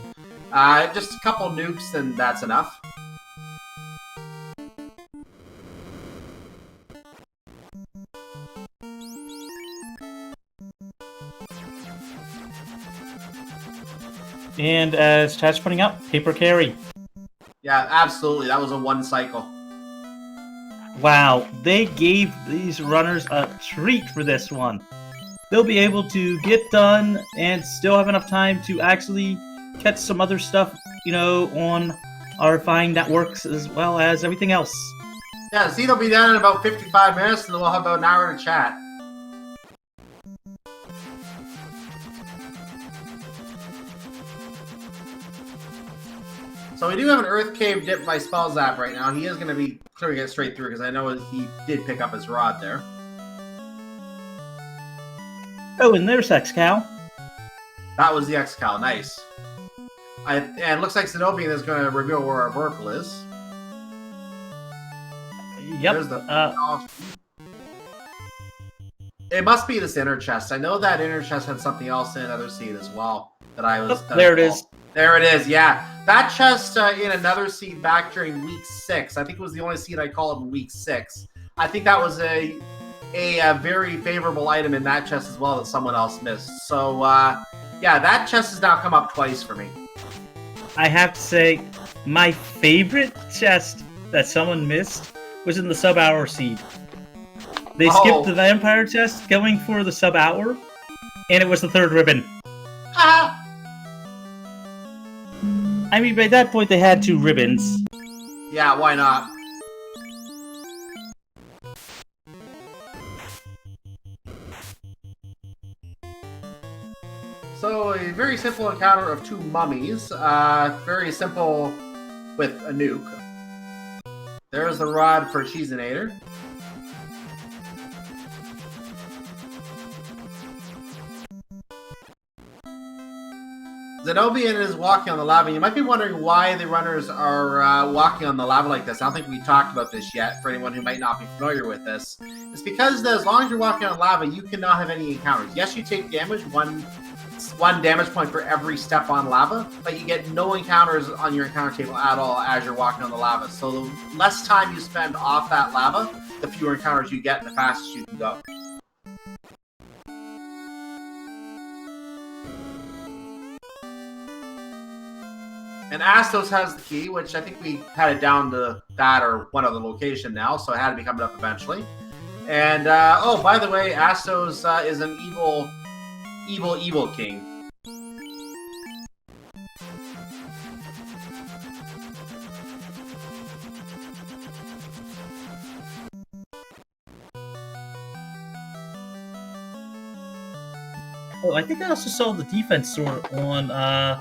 Just a couple nukes, and that's enough. And as chat's putting up, paper carry. Yeah, absolutely. That was a one cycle. Wow, they gave these runners a treat for this one. They'll be able to get done and still have enough time to actually catch some other stuff, on our fine networks as well as everything else. Yeah, see, they'll be done in about 55 minutes, and then we'll have about an hour to chat. So we do have an Earth Cave dipped by Spell Zap right now. He is going to be clearing it straight through, because I know he did pick up his rod there. Oh, and there's X-Cow. That was the X-Cow. Nice. And it looks like Zenobian is going to reveal where our Vorpal is. Yep. There's the... It must be this inner chest. I know that inner chest had something else in another seed as well. There it is. There it is, yeah. That chest in another seed back during week 6. I think it was the only seed I called in week 6. I think that was a very favorable item in that chest as well that someone else missed. So, yeah, that chest has now come up twice for me. I have to say, my favorite chest that someone missed was in the sub-hour seed. They skipped the vampire chest going for the sub-hour, and it was the third ribbon. Ah! I mean, by that point, they had 2 ribbons. Yeah, why not? So, a very simple encounter of 2 mummies. Very simple with a nuke. There's the rod for Cheesinator. Zenobian is walking on the lava. You might be wondering why the runners are walking on the lava like this. I don't think we talked about this yet, for anyone who might not be familiar with this. It's because as long as you're walking on lava, you cannot have any encounters. Yes, you take damage, one damage point for every step on lava, but you get no encounters on your encounter table at all as you're walking on the lava. So the less time you spend off that lava, the fewer encounters you get and the fastest you can go. And Astos has the key, which I think we had it down to that or one other location now, so it had to be coming up eventually. And, oh, by the way, Astos is an evil king. Oh, I think I also saw the defense sword on,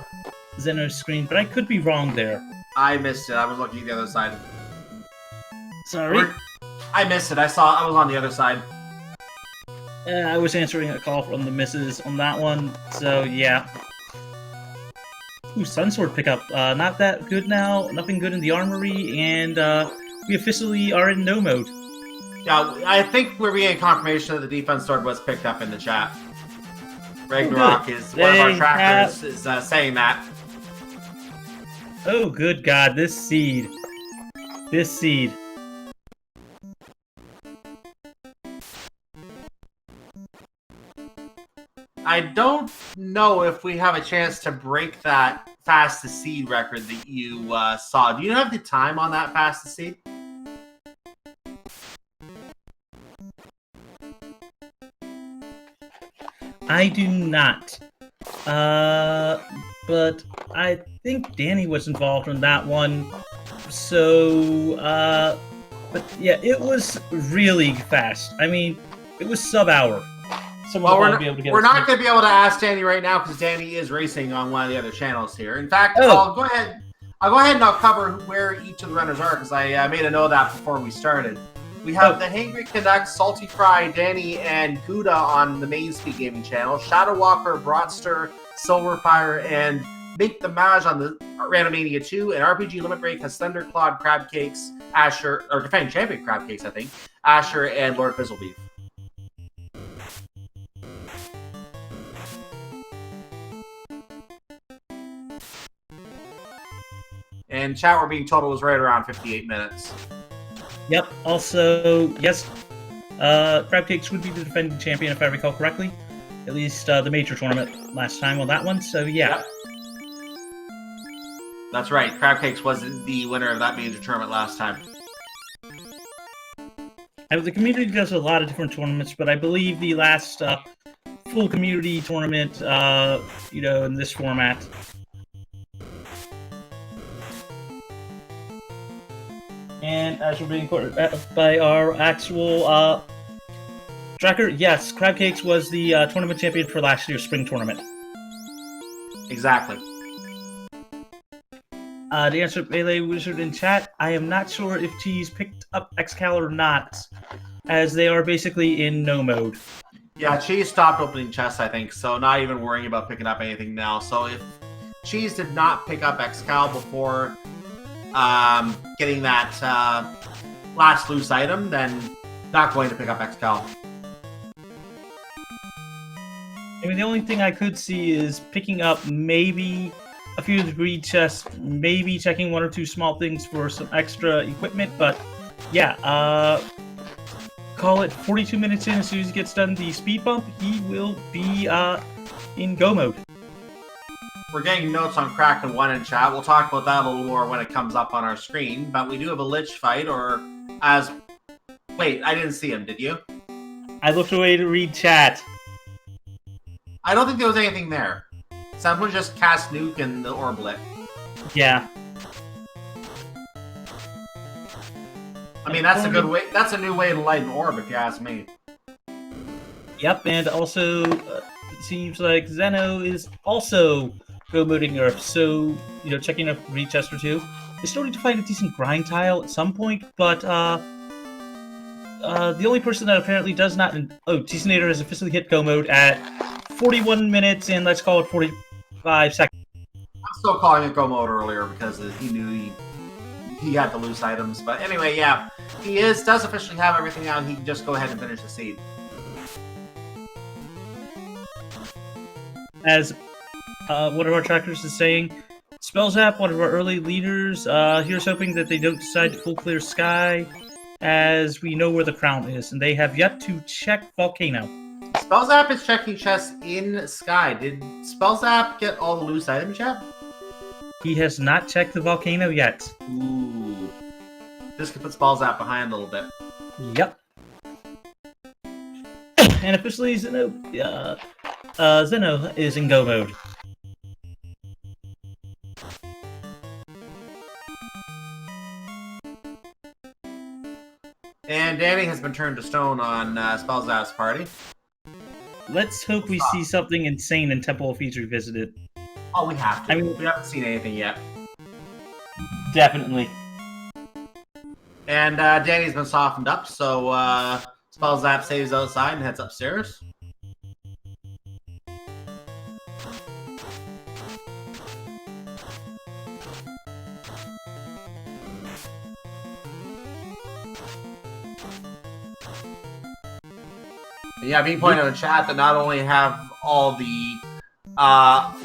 Zeno's screen, but I could be wrong there. I missed it. I was looking at the other side. Sorry. I missed it. I was on the other side. I was answering a call from the missus on that one, so yeah. Ooh, Sunsword pickup. Not that good now. Nothing good in the armory, and we officially are in no mode. Yeah, I think we're getting confirmation that the defense sword was picked up in the chat. Ragnarok is one of our trackers is saying that. Oh, good God, this seed. This seed. I don't know if we have a chance to break that fastest seed record that you saw. Do you have the time on that fastest seed? I do not. But I think Danny was involved in that one. So, but yeah, it was really fast. I mean, it was sub-hour. Well, we're not going to be able to ask Danny right now because Danny is racing on one of the other channels here. In fact, I'll go ahead and I'll cover where each of the runners are because I made a note of that before we started. We have the Hangry Canucks, Salty Fry, Danny, and Gouda on the Main Speed Gaming channel. Shadow Walker, Broadster, Silverfire, and Make the Maj on the Randomania 2. And RPG Limit Break has Thunderclawed, Crab Cakes, Asher, or defending champion Crab Cakes, I think, Asher, and Lord Fizzlebeef. And chat, we're being told it was right around 58 minutes. Yep. Also, yes, Crabcakes would be the defending champion if I recall correctly. At least the major tournament last time on that one. So yeah. Yep. That's right. Crabcakes was the winner of that major tournament last time. And the community does a lot of different tournaments, but I believe the last full community tournament, in this format. And as we're being quoted by our actual tracker, yes, Crabcakes was the tournament champion for last year's spring tournament. Exactly. The answer, Melee Wizard in chat, I am not sure if Cheese picked up Xcal or not, as they are basically in no mode. Yeah, Cheese stopped opening chests, I think, so not even worrying about picking up anything now. So if Cheese did not pick up Xcal before getting that last loose item, then not going to pick up Xcal. I mean, the only thing I could see is picking up maybe a few of the greed chests, maybe checking one or two small things for some extra equipment, but yeah, call it 42 minutes in. As soon as he gets done the speed bump, he will be in go mode. We're getting notes on Kraken 1 in chat. We'll talk about that a little more when it comes up on our screen, but we do have a Lich fight, or as... Wait, I didn't see him, did you? I looked away to read chat. I don't think there was anything there. Someone just cast Nuke and the orb lit. Yeah. I mean, that's a good way. That's a new way to light an orb, if you ask me. Yep, and also it seems like Zeno is also go-moding Earth, so, checking a greed chest or two. They still need to find a decent grind tile at some point, but the only person that apparently does not... Oh, T-Snator has officially hit go mode at 41 minutes and let's call it 45 seconds. I'm still calling it go mode earlier because he knew he had the loose items. But anyway, yeah, he does officially have everything out. He can just go ahead and finish the seed. As one of our trackers is saying, Spellzap, one of our early leaders, here's hoping that they don't decide to full clear sky, as we know where the crown is, and they have yet to check Volcano. Spellzap is checking chests in Sky. Did Spellzap get all the loose items yet? He has not checked the Volcano yet. Ooh. This could put Spellzap behind a little bit. Yep. And officially, Zeno is in go mode. And Danny has been turned to stone on Spellzap's party. Let's hope we see something insane in Temple of Feast revisited. Oh, we have to. I mean, we haven't seen anything yet. Definitely. And Danny's been softened up, so Spellzap saves outside and heads upstairs. Yeah, being pointed out in chat that not only have all the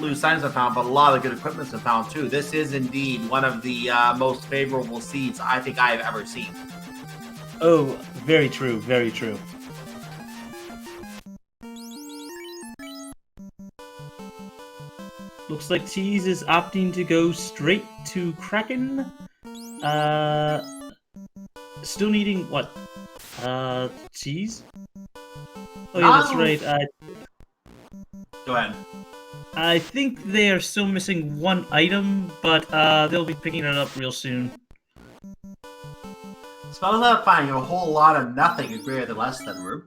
loose items been found, but a lot of good equipment's been found too. This is indeed one of the most favorable seeds I think I have ever seen. Oh, very true, very true. Looks like Tease is opting to go straight to Kraken. Still needing what? Cheese? Oh yeah, that's right. Go ahead. I think they are still missing one item, but they'll be picking it up real soon. Spellzap finding a whole lot of nothing is greater than less than Rube.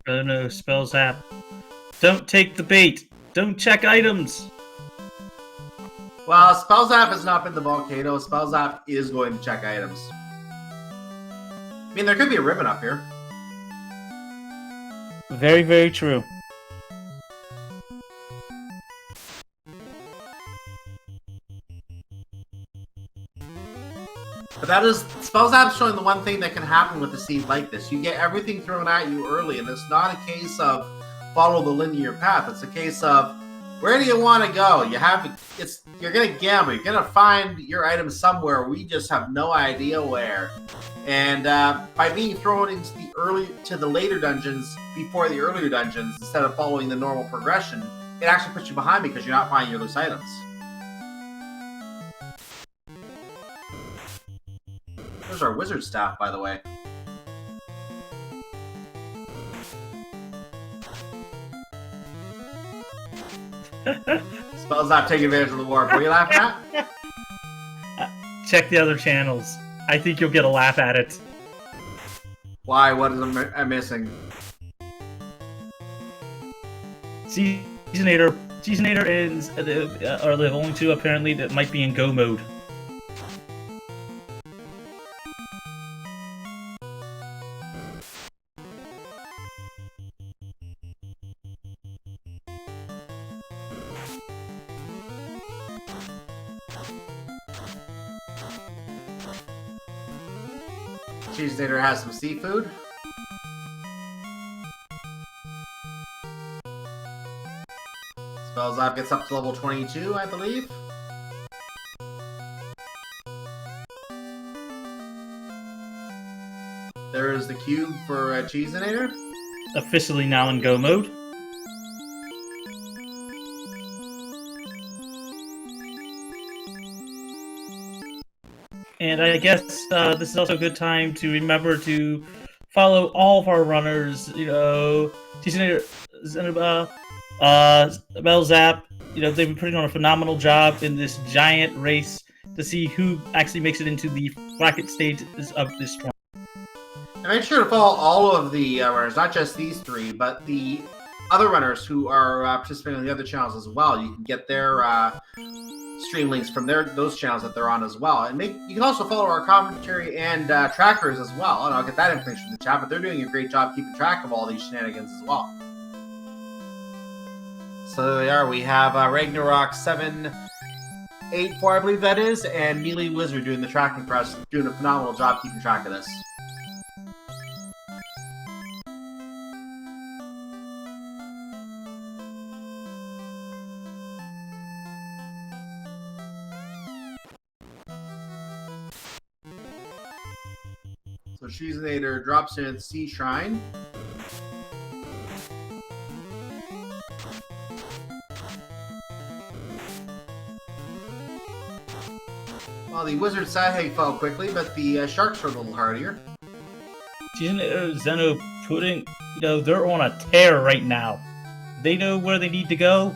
Oh no, Spellzap. Don't take the bait. Don't check items. Well, Spellzap has not been the volcano. Spellzap is going to check items. I mean, there could be a ribbon up here. Very, very true. But that is, Spellzap's showing the one thing that can happen with a seed like this. You get everything thrown at you early, and it's not a case of follow the linear path. It's a case of Where do you want to go? You're gonna gamble. You're gonna find your item somewhere. We just have no idea where. And by being thrown into the later dungeons before the earlier dungeons, instead of following the normal progression, it actually puts you behind because you're not finding your loose items. There's our wizard staff, by the way. Spells not taking advantage of the warp. What are you laughing at? Check the other channels. I think you'll get a laugh at it. Why? What am I missing? Seasonator are the only two apparently that might be in go mode. Cheesenator has some seafood. Spells up gets up to level 22, I believe. There is the cube for Cheesenator. Officially now in go mode. And I guess this is also a good time to remember to follow all of our runners. You know, Cheesenator, Belzap. You know, they've been putting on a phenomenal job in this giant race to see who actually makes it into the bracket stage of this tournament. And make sure to follow all of the runners, not just these three, but the other runners who are participating on the other channels as well. You can get their stream links from those channels that they're on as well. And you can also follow our commentary and trackers as well. And I'll get that information in the chat, but they're doing a great job keeping track of all these shenanigans as well. So there they are. We have Ragnarok 784, I believe that is, and Melee Wizard doing the tracking for us, doing a phenomenal job keeping track of this. So Cheesenator drops in at the Sea Shrine. Well, the Wizard Sahag fell quickly, but the Sharks are a little hardier. Cheesenator, Zeno Pudding, you know, they're on a tear right now. They know where they need to go.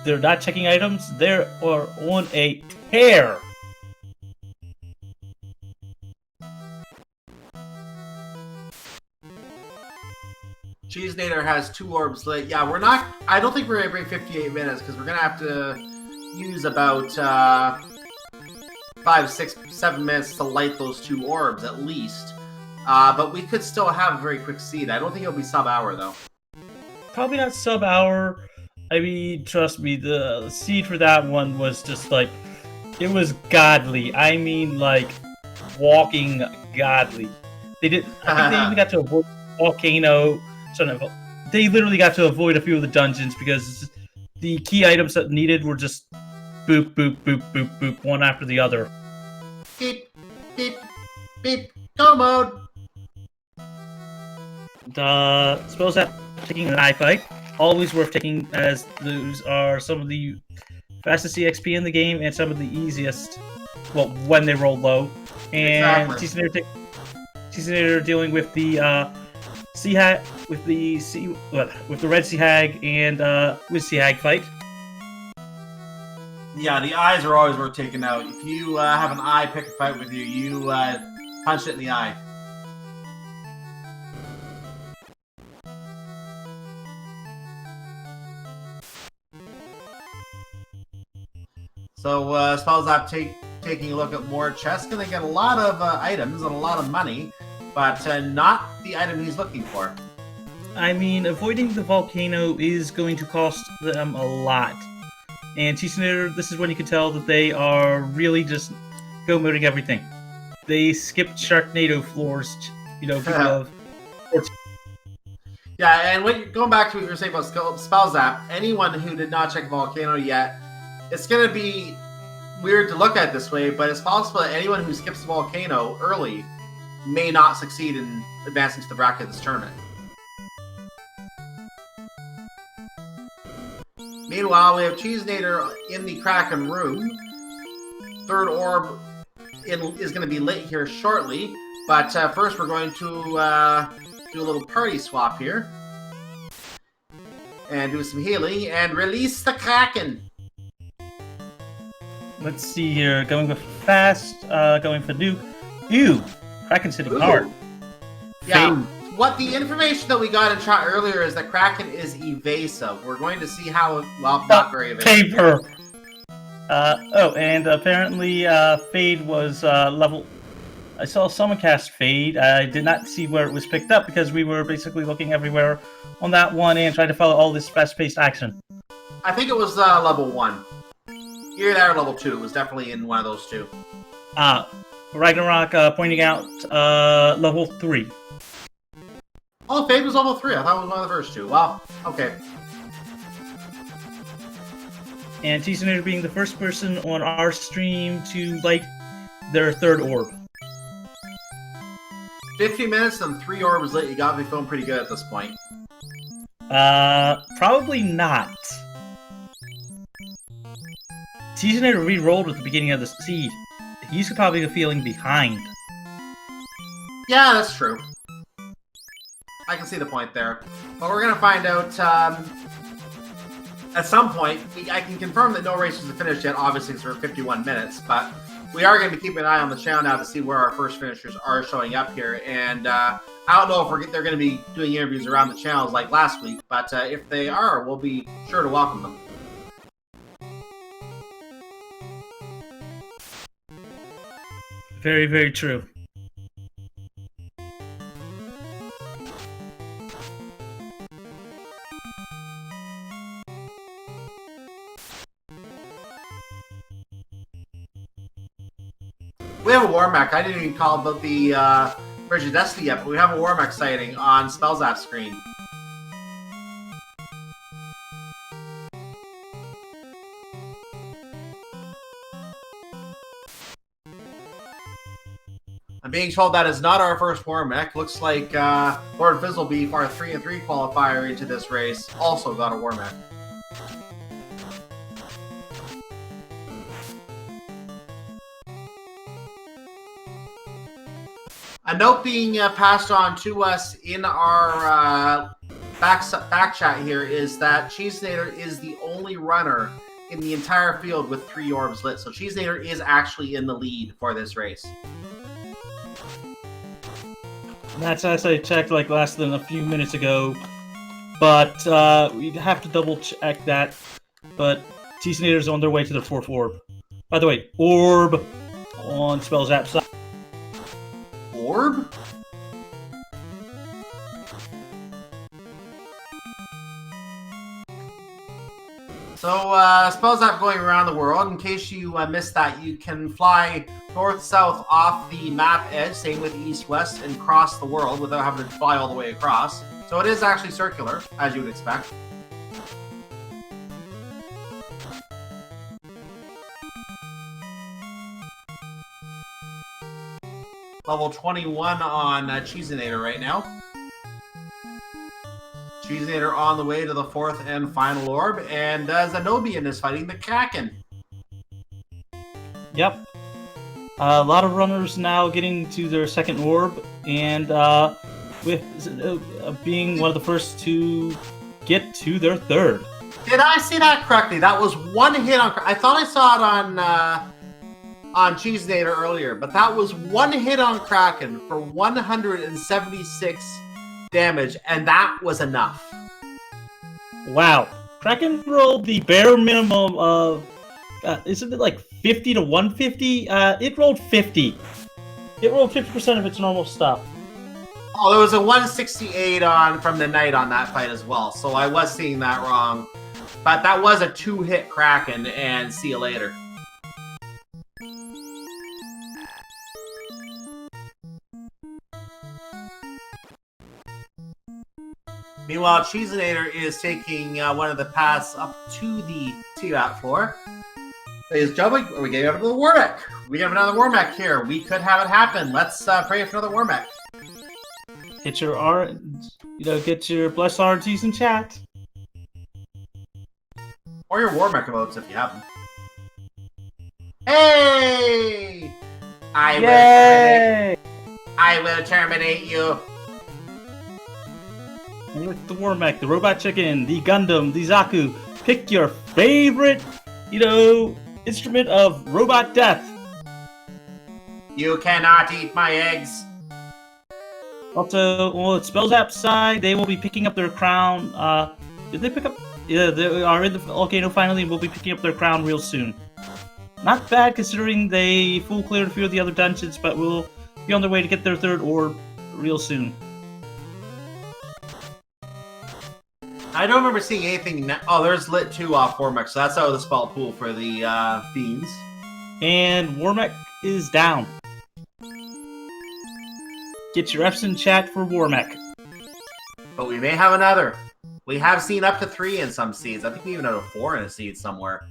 They're not checking items. They are on a tear. Cheesenator has 2 orbs lit. Yeah, I don't think we're going to bring 58 minutes because we're going to have to use about 5, 6, 7 minutes to light those 2 orbs at least. But we could still have a very quick seed. I don't think it'll be sub-hour though. Probably not sub-hour. I mean, trust me, the seed for that one was just like, it was godly. I mean, like, walking godly. I think they even got to avoid volcano. They literally got to avoid a few of the dungeons because the key items that needed were just boop, boop, boop, boop, boop, one after the other. Beep, beep, beep, go mode! The spells that taking an eye fight, always worth taking, as those are some of the fastest EXP in the game and some of the easiest, well, when they roll low. And exactly. Cheesenator dealing with the Sea Hag, with the Red Sea Hag and with Sea Hag fight. Yeah, the eyes are always worth taking out. If you have an eye pick a fight with you, you punch it in the eye. So spells up taking a look at more chests. Gonna get a lot of items and a lot of money, but not the item he's looking for. I mean, avoiding the volcano is going to cost them a lot. And Cheesenator, this is when you can tell that they are really just go-moding everything. They skipped Sharknado floors, you know, because of... Yeah, and going back to what you were saying about spell zap, anyone who did not check Volcano yet, it's going to be weird to look at this way, but it's possible that anyone who skips the Volcano early may not succeed in advancing to the bracket of this tournament. Meanwhile, we have Cheesenator in the Kraken room. Third orb is going to be lit here shortly, but first we're going to do a little party swap here. And do some healing, and release the Kraken! Let's see here. Going with fast, going for Duke. Ew! Kraken's hitting hard. Yeah, what the information that we got in chat earlier is that Kraken is evasive. We're going to see how, well, not very evasive. Paper! And apparently, Fade was level. I saw someone cast Fade. I did not see where it was picked up because we were basically looking everywhere on that one and trying to follow all this fast-paced action. I think it was level 1. Either that or level 2. It was definitely in one of those two. Ragnarok pointing out level 3. Oh, Fade was level 3. I thought it was one of the first two. Wow. Okay. And Cheesenator being the first person on our stream to light their third orb. 15 minutes and 3 orbs lit. You got me feeling pretty good at this point. Probably not. Cheesenator re-rolled at the beginning of the seed. He's probably feeling behind. Yeah, that's true. I can see the point there. But we're going to find out at some point. I can confirm that no races have finished yet, obviously, because we're 51 minutes. But we are going to be keeping an eye on the channel now to see where our first finishers are showing up here. And I don't know if they're going to be doing interviews around the channels like last week. But if they are, we'll be sure to welcome them. Very, very true. We have a Warmech. I didn't even call about the Bridge of Destiny yet, but we have a Warmech sighting on Spellzap screen. I'm being told that is not our first Warmech. Looks like Lord Fizzlebeef, our 3-3 qualifier into this race, also got a Warmech. A note being passed on to us in our back chat here is that Cheesenator is the only runner in the entire field with 3 orbs lit. So Cheesenator is actually in the lead for this race. That's as I checked like less than a few minutes ago, but we'd have to double check that. But Cheesenator's on their way to the 4th orb. By the way, orb on Spellzap side. Orb? So, Spellzap going around the world. In case you missed that, you can fly north-south off the map edge, same with east-west, and cross the world without having to fly all the way across. So it is actually circular, as you would expect. Level 21 on Cheesenator right now. Cheesenator on the way to the 4th and final orb, and Zenobian is fighting the Kraken. Yep. A lot of runners now getting to their 2nd orb, and with being one of the first to get to their 3rd. Did I see that correctly? That was one hit on... I thought I saw it on Cheesenator earlier, but that was one hit on Kraken for 176 damage, and that was enough. Wow. Kraken rolled the bare minimum of, isn't it like 50 to 150? It rolled 50. It rolled 50% of its normal stuff. Oh, there was a 168 from the Knight on that fight as well, so I was seeing that wrong. But that was a 2-hit Kraken, and see you later. Meanwhile, Cheeseinator is taking one of the paths up to the T-Bat floor. Ladies and gentlemen, are we getting out of the Warmech? We have another Warmech here. We could have it happen. Let's pray for another Warmech. Get your blessed RNGs in chat. Or your Warmech emotes if you have them. Hey! I will terminate you. And with the Warmech, the Robot Chicken, the Gundam, the Zaku, pick your favorite, instrument of robot death. You cannot eat my eggs. Also, on Spells App side, they will be picking up their crown. Did they pick up? Yeah, they are in the volcano finally, and will be picking up their crown real soon. Not bad considering they full cleared a few of the other dungeons, but will be on their way to get their third orb real soon. I don't remember seeing anything. Oh, there's Lit 2 off Warmech, so that's out of the spell pool for the Fiends. And Warmech is down. Get your F's in chat for Warmech. But we may have another. We have seen up to 3 in some seeds. I think we even had a 4 in a seed somewhere.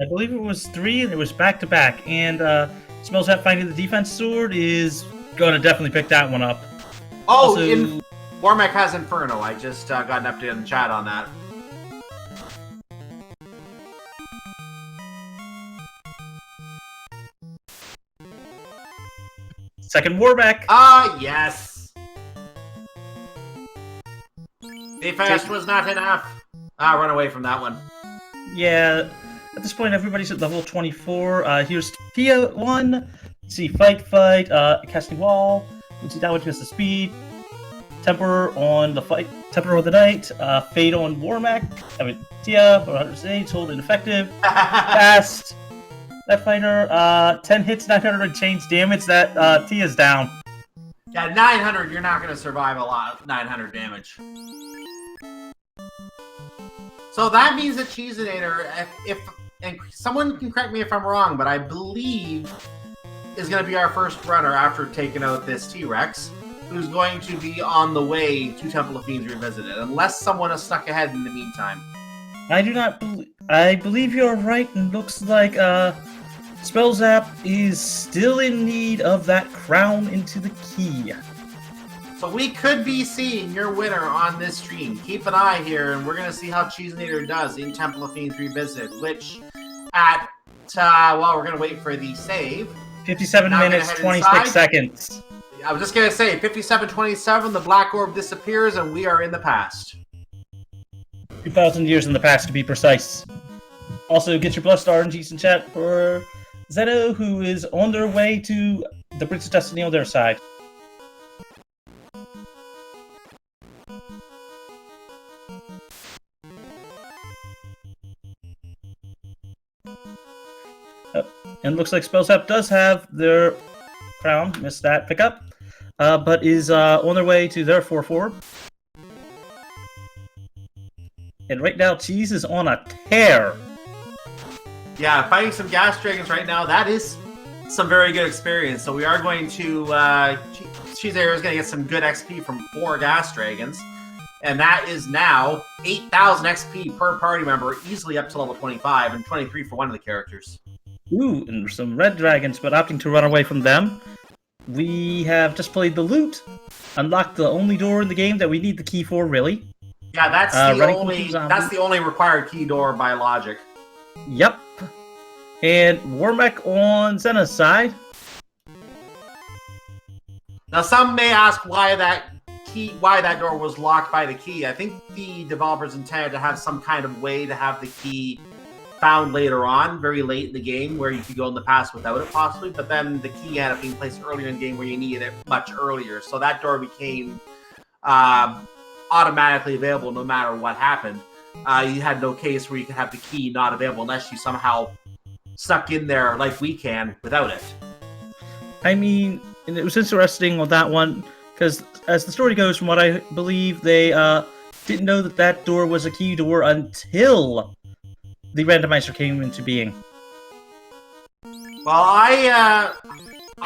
I believe it was 3, and it was back-to-back. And Smells That Finding the Defense Sword is going to definitely pick that one up. Oh, Also, Warmech has Inferno. I just got an update in the chat on that. second Warmech. Ah, yes. Defense was not enough. Run away from that one. Yeah, at this point, everybody's at level 24. Here's Tia 1. Let's see, Fight, Casting Wall. Let's see, that one has the speed. Temper on the fight. Temper of the Night. Fade on Warmech. I mean, Tia, 408, hold ineffective. Fast. That fighter, 10 hits, 900 and change damage. That Tia's down. Yeah, 900, you're not going to survive a lot of 900 damage. So that means that Cheeseinator, and someone can correct me if I'm wrong, but I believe is going to be our first runner after taking out this T-Rex, who's going to be on the way to Temple of Fiends Revisited, unless someone has stuck ahead in the meantime. I do not believe... I believe you're right, and looks like, Spellzap is still in need of that crown into the key. So we could be seeing your winner on this stream. Keep an eye here, and we're going to see how Cheeseinator does in Temple of Fiends Revisited, which at, we're going to wait for the save. 57 minutes, 26 seconds. I was just going to say, 57:27, the black orb disappears, and we are in the past. 2,000 years in the past, to be precise. Also, get your blessed RNGs in chat for Zeno, who is on their way to the Prince of Destiny on their side. And looks like Spellzap does have their crown, missed that pickup, but is on their way to their 4-4. And right now, Cheese is on a tear. Yeah, fighting some gas dragons right now, that is some very good experience. So we are going to, Cheeseinator is going to get some good XP from 4 gas dragons. And that is now 8,000 XP per party member, easily up to level 25, and 23 for one of the characters. Ooh, and some red dragons, but opting to run away from them. We have just played the loot, unlocked the only door in the game that we need the key for, really. Yeah, that's the only required key door by logic. Yep. And Warmech on Zena's side. Now, some may ask why that door was locked by the key. I think the developers intended to have some kind of way to have the key found later on, very late in the game, where you could go in the past without it, possibly. But then the key ended up being placed earlier in the game where you needed it much earlier. So that door became automatically available no matter what happened. You had no case where you could have the key not available unless you somehow stuck in there like we can without it. I mean, and it was interesting on that one, because as the story goes, from what I believe, they didn't know that that door was a key door until the randomizer came into being. Well, I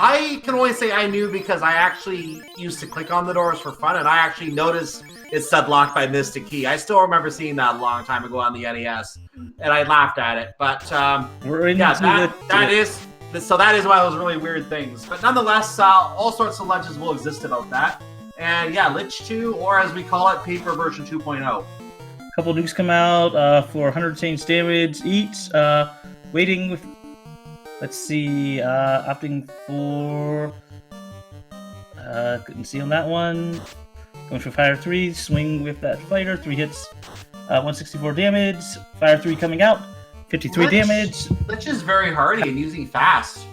I can only say I knew because I actually used to click on the doors for fun, and I actually noticed it said locked by Mystic Key. I still remember seeing that a long time ago on the NES, and I laughed at it. But yeah, that is one of those really weird things. But nonetheless, all sorts of legends will exist about that. And yeah, Lich 2, or as we call it, Paper version 2.0. A couple nukes come out for 100 change damage each. Waiting with, let's see, opting for, couldn't see on that one. Going for Fire 3, swing with that fighter, 3 hits, 164 damage. Fire 3 coming out, 53 damage. Lich is very hardy and using fast.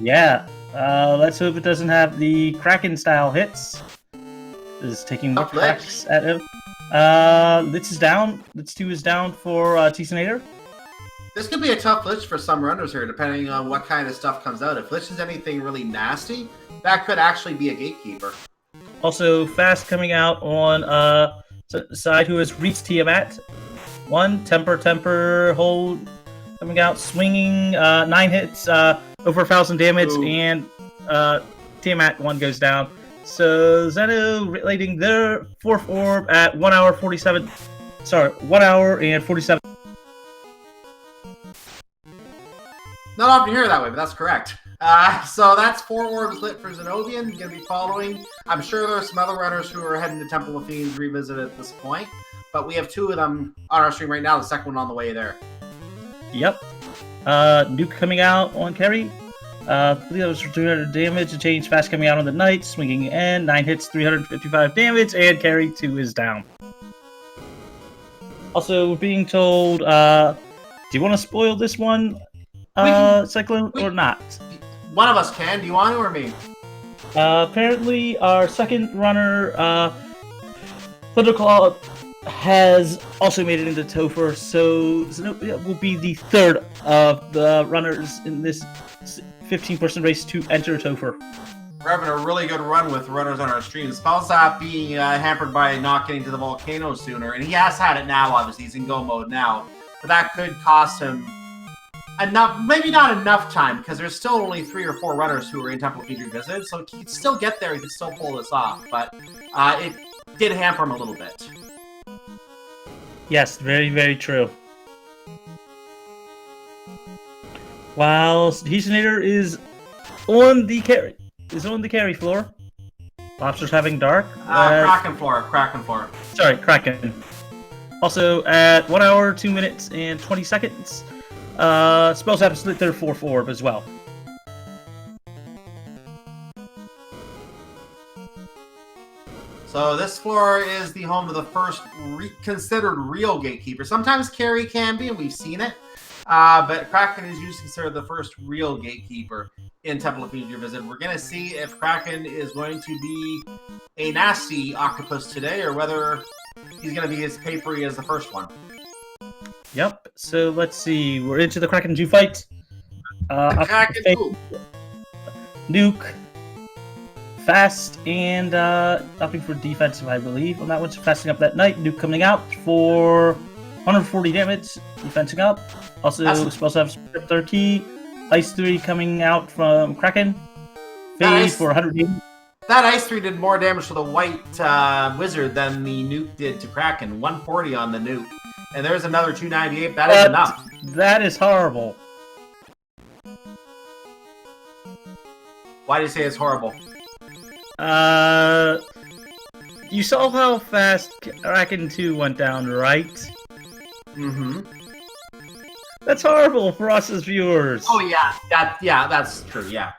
Yeah, let's hope it doesn't have the Kraken style hits. Is taking more cracks at him. Lich is down. Lich 2 is down for T-Senator. This could be a tough Lich for some runners here, depending on what kind of stuff comes out. If Lich is anything really nasty, that could actually be a gatekeeper. Also, Fast coming out on side who has reached Tiamat. 1, Temper, hold, coming out, swinging, 9 hits, over 1,000 damage, ooh, and Tiamat 1 goes down. So Zeno relating their 4th orb at 1 hour 47. Sorry, 1 hour and 47. Not often hear it that way, but that's correct. So that's 4 orbs lit for Zenobian. Going to be following. I'm sure there are some other runners who are heading to Temple of Fiends revisit at this point, but we have 2 of them on our stream right now. The second one on the way there. Yep. Nuke coming out on Kerry. I believe that was for 300 damage. A change Fast coming out on the Knight, swinging in, 9 hits, 355 damage, and Kerry 2 is down. Also, we're being told, do you want to spoil this one, Cyclone, or not? One of us can. Do you want to, or me? Apparently, our second runner, Thunderclaw, has also made it into Topher, so Zenobia will be the 3rd of the runners in this 15-person race to enter Topher. We're having a really good run with runners on our stream. Spellzap being hampered by not getting to the volcano sooner, and he has had it now, obviously. He's in go mode now. But that could cost him enough, maybe not enough time, because there's still only 3 or 4 runners who are in Temple of Fiends Revisited, so he could still get there, he could still pull this off, but it did hamper him a little bit. Yes, very, very true. While T-Senator is on the carry floor. Lobster's having dark. Kraken floor. Sorry, Kraken. Also, at 1 hour, 2 minutes, and 20 seconds, spells have split their 4th orb as well. So this floor is the home of the first considered real gatekeeper. Sometimes Carry can be, and we've seen it. But Kraken is usually considered the first real gatekeeper in Temple of Fiends Revisit. We're going to see if Kraken is going to be a nasty octopus today, or whether he's going to be as papery as the first one. Yep. So let's see. We're into the Kraken 2 fight. Kraken 2. Nuke. Fast and opting for defensive, I believe. On that one, so fasting up that Knight. Nuke coming out for 140 damage. Defensing up. Also, supposed to have Scriptor Key. Ice 3 coming out from Kraken. Fade for 100 damage. That Ice 3 did more damage to the white wizard than the nuke did to Kraken. 140 on the nuke. And there's another 298. That is enough. That is horrible. Why do you say it's horrible? You saw how fast Kraken 2 went down, right? Mm-hmm. That's horrible for us as viewers. Oh, yeah. That's true, yeah.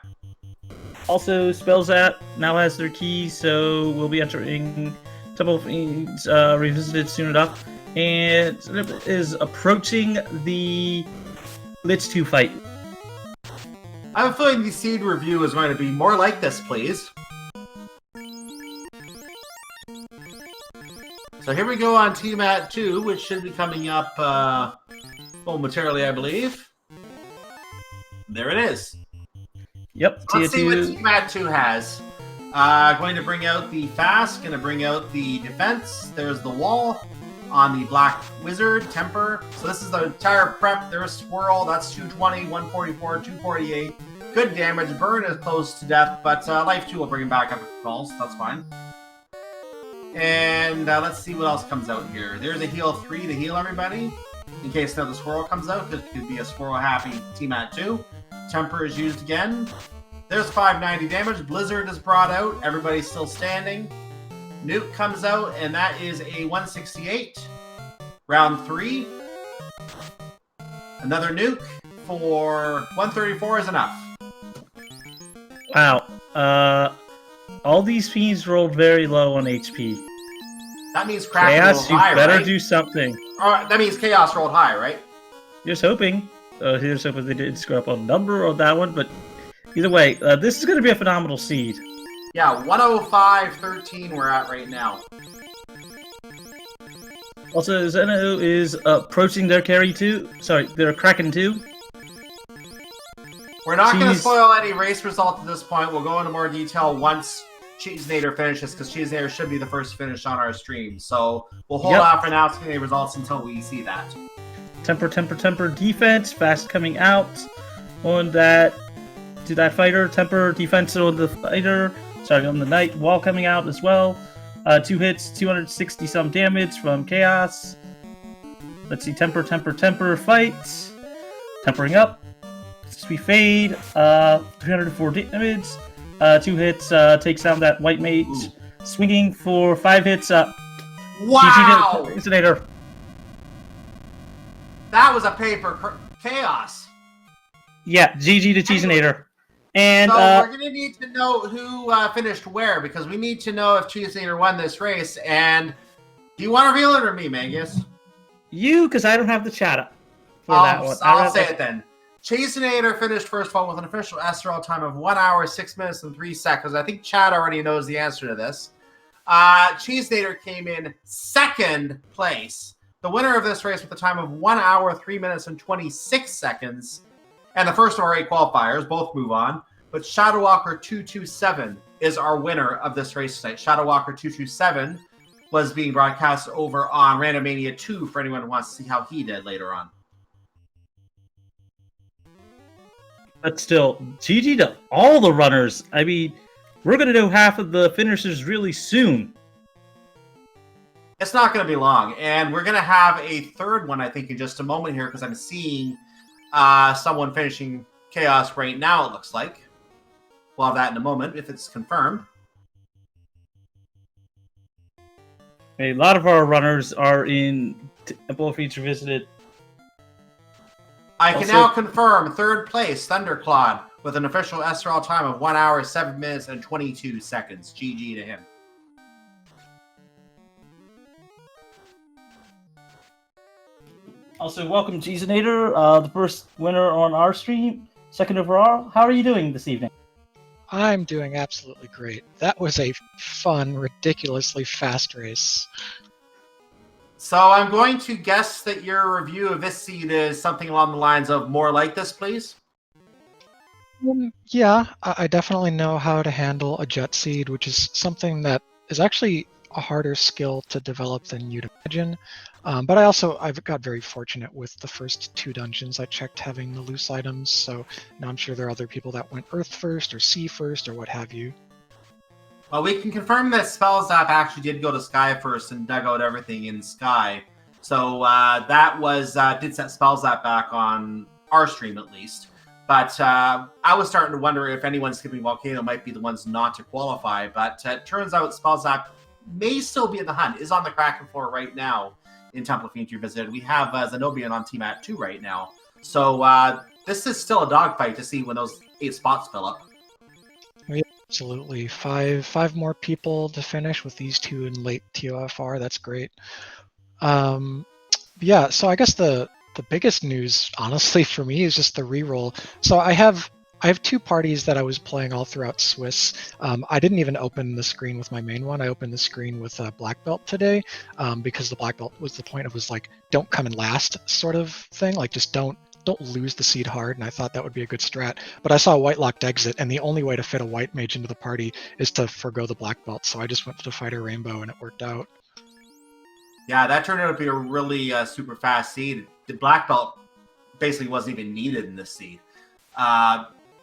Also, Spellzap now has their key, so we'll be entering Temple of Fiends Revisited soon enough. And is approaching the Lich 2 fight. I have a feeling the seed review is going to be more like this, please. So here we go on Tiamat 2, which should be coming up momentarily, I believe. There it is. Yep. Let's see what Tiamat 2 has. Going to bring out the fast, going to bring out the defense. There's the wall on the black wizard, temper. So this is the entire prep. There's swirl, that's 220, 144, 248, good damage. Burn is close to death, but Life 2 will bring him back up if it falls. That's fine. And let's see what else comes out here. There's a heal 3 to heal everybody, in case another squirrel comes out. It could be a squirrel happy team at 2. Temper is used again. There's 590 damage. Blizzard is brought out. Everybody's still standing. Nuke comes out, and that is a 168. Round 3. Another nuke for 134 is enough. Wow. All these fiends rolled very low on HP. That means Kraken Chaos, rolled you high, better right? do something. That means Chaos rolled high, right? Here's hoping. Here's hoping they didn't screw up on number on that one, but either way, this is going to be a phenomenal seed. Yeah, 105-13 we're at right now. Also, Zeno is approaching their carry too. Sorry, their Kraken too. We're not going to spoil any race results at this point. We'll go into more detail once Cheesenator finishes, because Cheesenator should be the first finish on our stream. So we'll hold off announcing any results until we see that. Temper defense, fast coming out on that to that fighter. Temper defense on the fighter. Sorry, on the knight. Wall coming out as well. 2 hits, 260 some damage from Chaos. Let's see, temper, fight. Tempering up. We fade. 304 damage. 2 hits, takes down that white mage. Ooh. Swinging for 5 hits. Wow! Cheesenator. That was a paper chaos. Yeah, GG to Cheesenator. And so we're going to need to know who finished where, because we need to know if Cheesenator won this race. And do you want to reveal it or me, Mangus? You, because I don't have the chat up for that one. I'll say it then. Cheesenator finished first of all with an official SRL time of 1 hour, 6 minutes, and 3 seconds. I think Chad already knows the answer to this. Cheesenator came in second place. The winner of this race with a time of 1 hour, 3 minutes, and 26 seconds. And the first of our 8 qualifiers, both move on. But Shadowwalker 227 is our winner of this race tonight. Shadowwalker 227 was being broadcast over on Randomania 2 for anyone who wants to see how he did later on. But still, GG to all the runners. I mean, we're going to know half of the finishers really soon. It's not going to be long. And we're going to have a third one, I think, in just a moment here, because I'm seeing someone finishing Chaos right now, it looks like. We'll have that in a moment, if it's confirmed. A lot of our runners are in Temple Feature Visited. I can now confirm third place, Thunderclod, with an official SRL time of 1 hour, 7 minutes, and 22 seconds. GG to him. Also, welcome, Cheesenator, the first winner on our stream, second overall. How are you doing this evening? I'm doing absolutely great. That was a fun, ridiculously fast race. So I'm going to guess that your review of this seed is something along the lines of more like this, please? Yeah, I definitely know how to handle a jet seed, which is something that is actually a harder skill to develop than you'd imagine. But I've got very fortunate with the first 2 dungeons I checked having the loose items, so now I'm sure there are other people that went Earth first or Sea first or what have you. Well, we can confirm that Spellzap actually did go to Sky first and dug out everything in Sky. So that was did set Spellzap back on our stream at least. But I was starting to wonder if anyone skipping Volcano might be the ones not to qualify. But it turns out Spellzap may still be in the hunt, is on the Kraken floor right now in Temple of Future Visited. We have Zenobian on Team At 2 right now. So this is still a dogfight to see when those 8 spots fill up. Yeah, absolutely. Five more people to finish with these 2 in late TOFR. That's great. Yeah, so I guess the biggest news, honestly, for me is just the reroll. So I have 2 parties that I was playing all throughout Swiss. I didn't even open the screen with my main one. I opened the screen with a black belt today because the black belt was the point. It was like, don't come in last sort of thing. Like, just don't lose the seed hard. And I thought that would be a good strat. But I saw a white locked exit, and the only way to fit a white mage into the party is to forgo the black belt. So I just went to Fighter Rainbow, and it worked out. Yeah, that turned out to be a really super fast seed. The black belt basically wasn't even needed in this seed.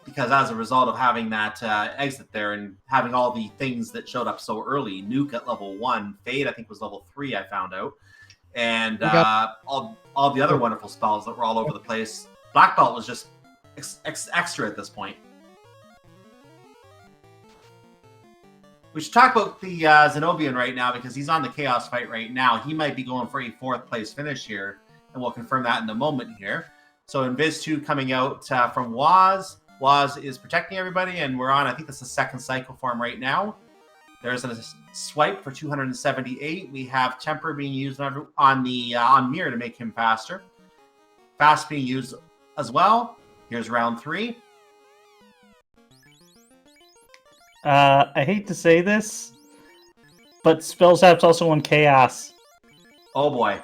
because as a result of having that exit there and having all the things that showed up so early, Nuke at level 1, Fade I think was level 3, I found out, and all the other wonderful spells that were all over the place. Black Belt was just extra at this point. We should talk about the Zenobian right now because he's on the Chaos fight right now. He might be going for a 4th place finish here, and we'll confirm that in a moment here. So Invis 2 coming out from Waz. Waz is protecting everybody, and we're on, I think that's the 2nd cycle for him right now. There's a swipe for 278. We have Temper being used on Mirror to make him faster. Fast being used as well. Here's round 3. I hate to say this, but Spellzap's also on Chaos. Oh boy.